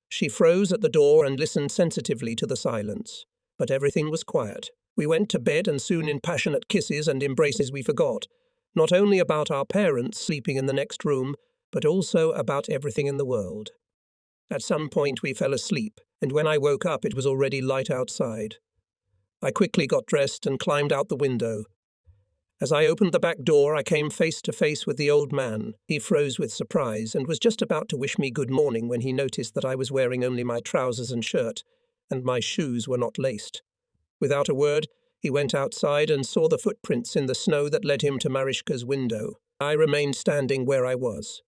S1: She froze at the door and listened sensitively to the silence. But everything was quiet. We went to bed, and soon in passionate kisses and embraces we forgot, not only about our parents sleeping in the next room, but also about everything in the world. At some point we fell asleep, and when I woke up it was already light outside. I quickly got dressed and climbed out the window. As I opened the back door, I came face to face with the old man. He froze with surprise and was just about to wish me good morning when he noticed that I was wearing only my trousers and shirt, and my shoes were not laced. Without a word, he went outside and saw the footprints in the snow that led him to Marischka's window. I remained standing where I was.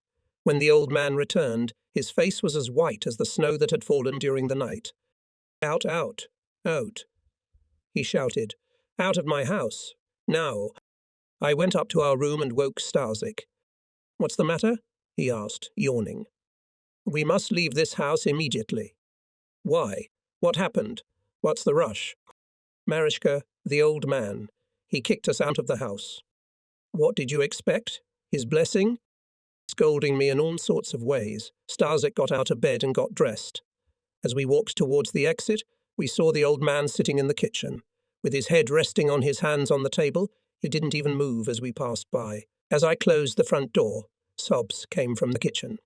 S1: When the old man returned, his face was as white as the snow that had fallen during the night. Out, out, out, he shouted. Out of my house. Now. I went up to our room and woke Staszek. What's the matter? He asked, yawning. We must leave this house immediately. Why? What happened? What's the rush? Marischka, the old man. He kicked us out of the house. What did you expect? His blessing? Scolding me in all sorts of ways. Starzek got out of bed and got dressed. As we walked towards the exit, we saw the old man sitting in the kitchen. With his head resting on his hands on the table, he didn't even move as we passed by. As I closed the front door, sobs came from the kitchen.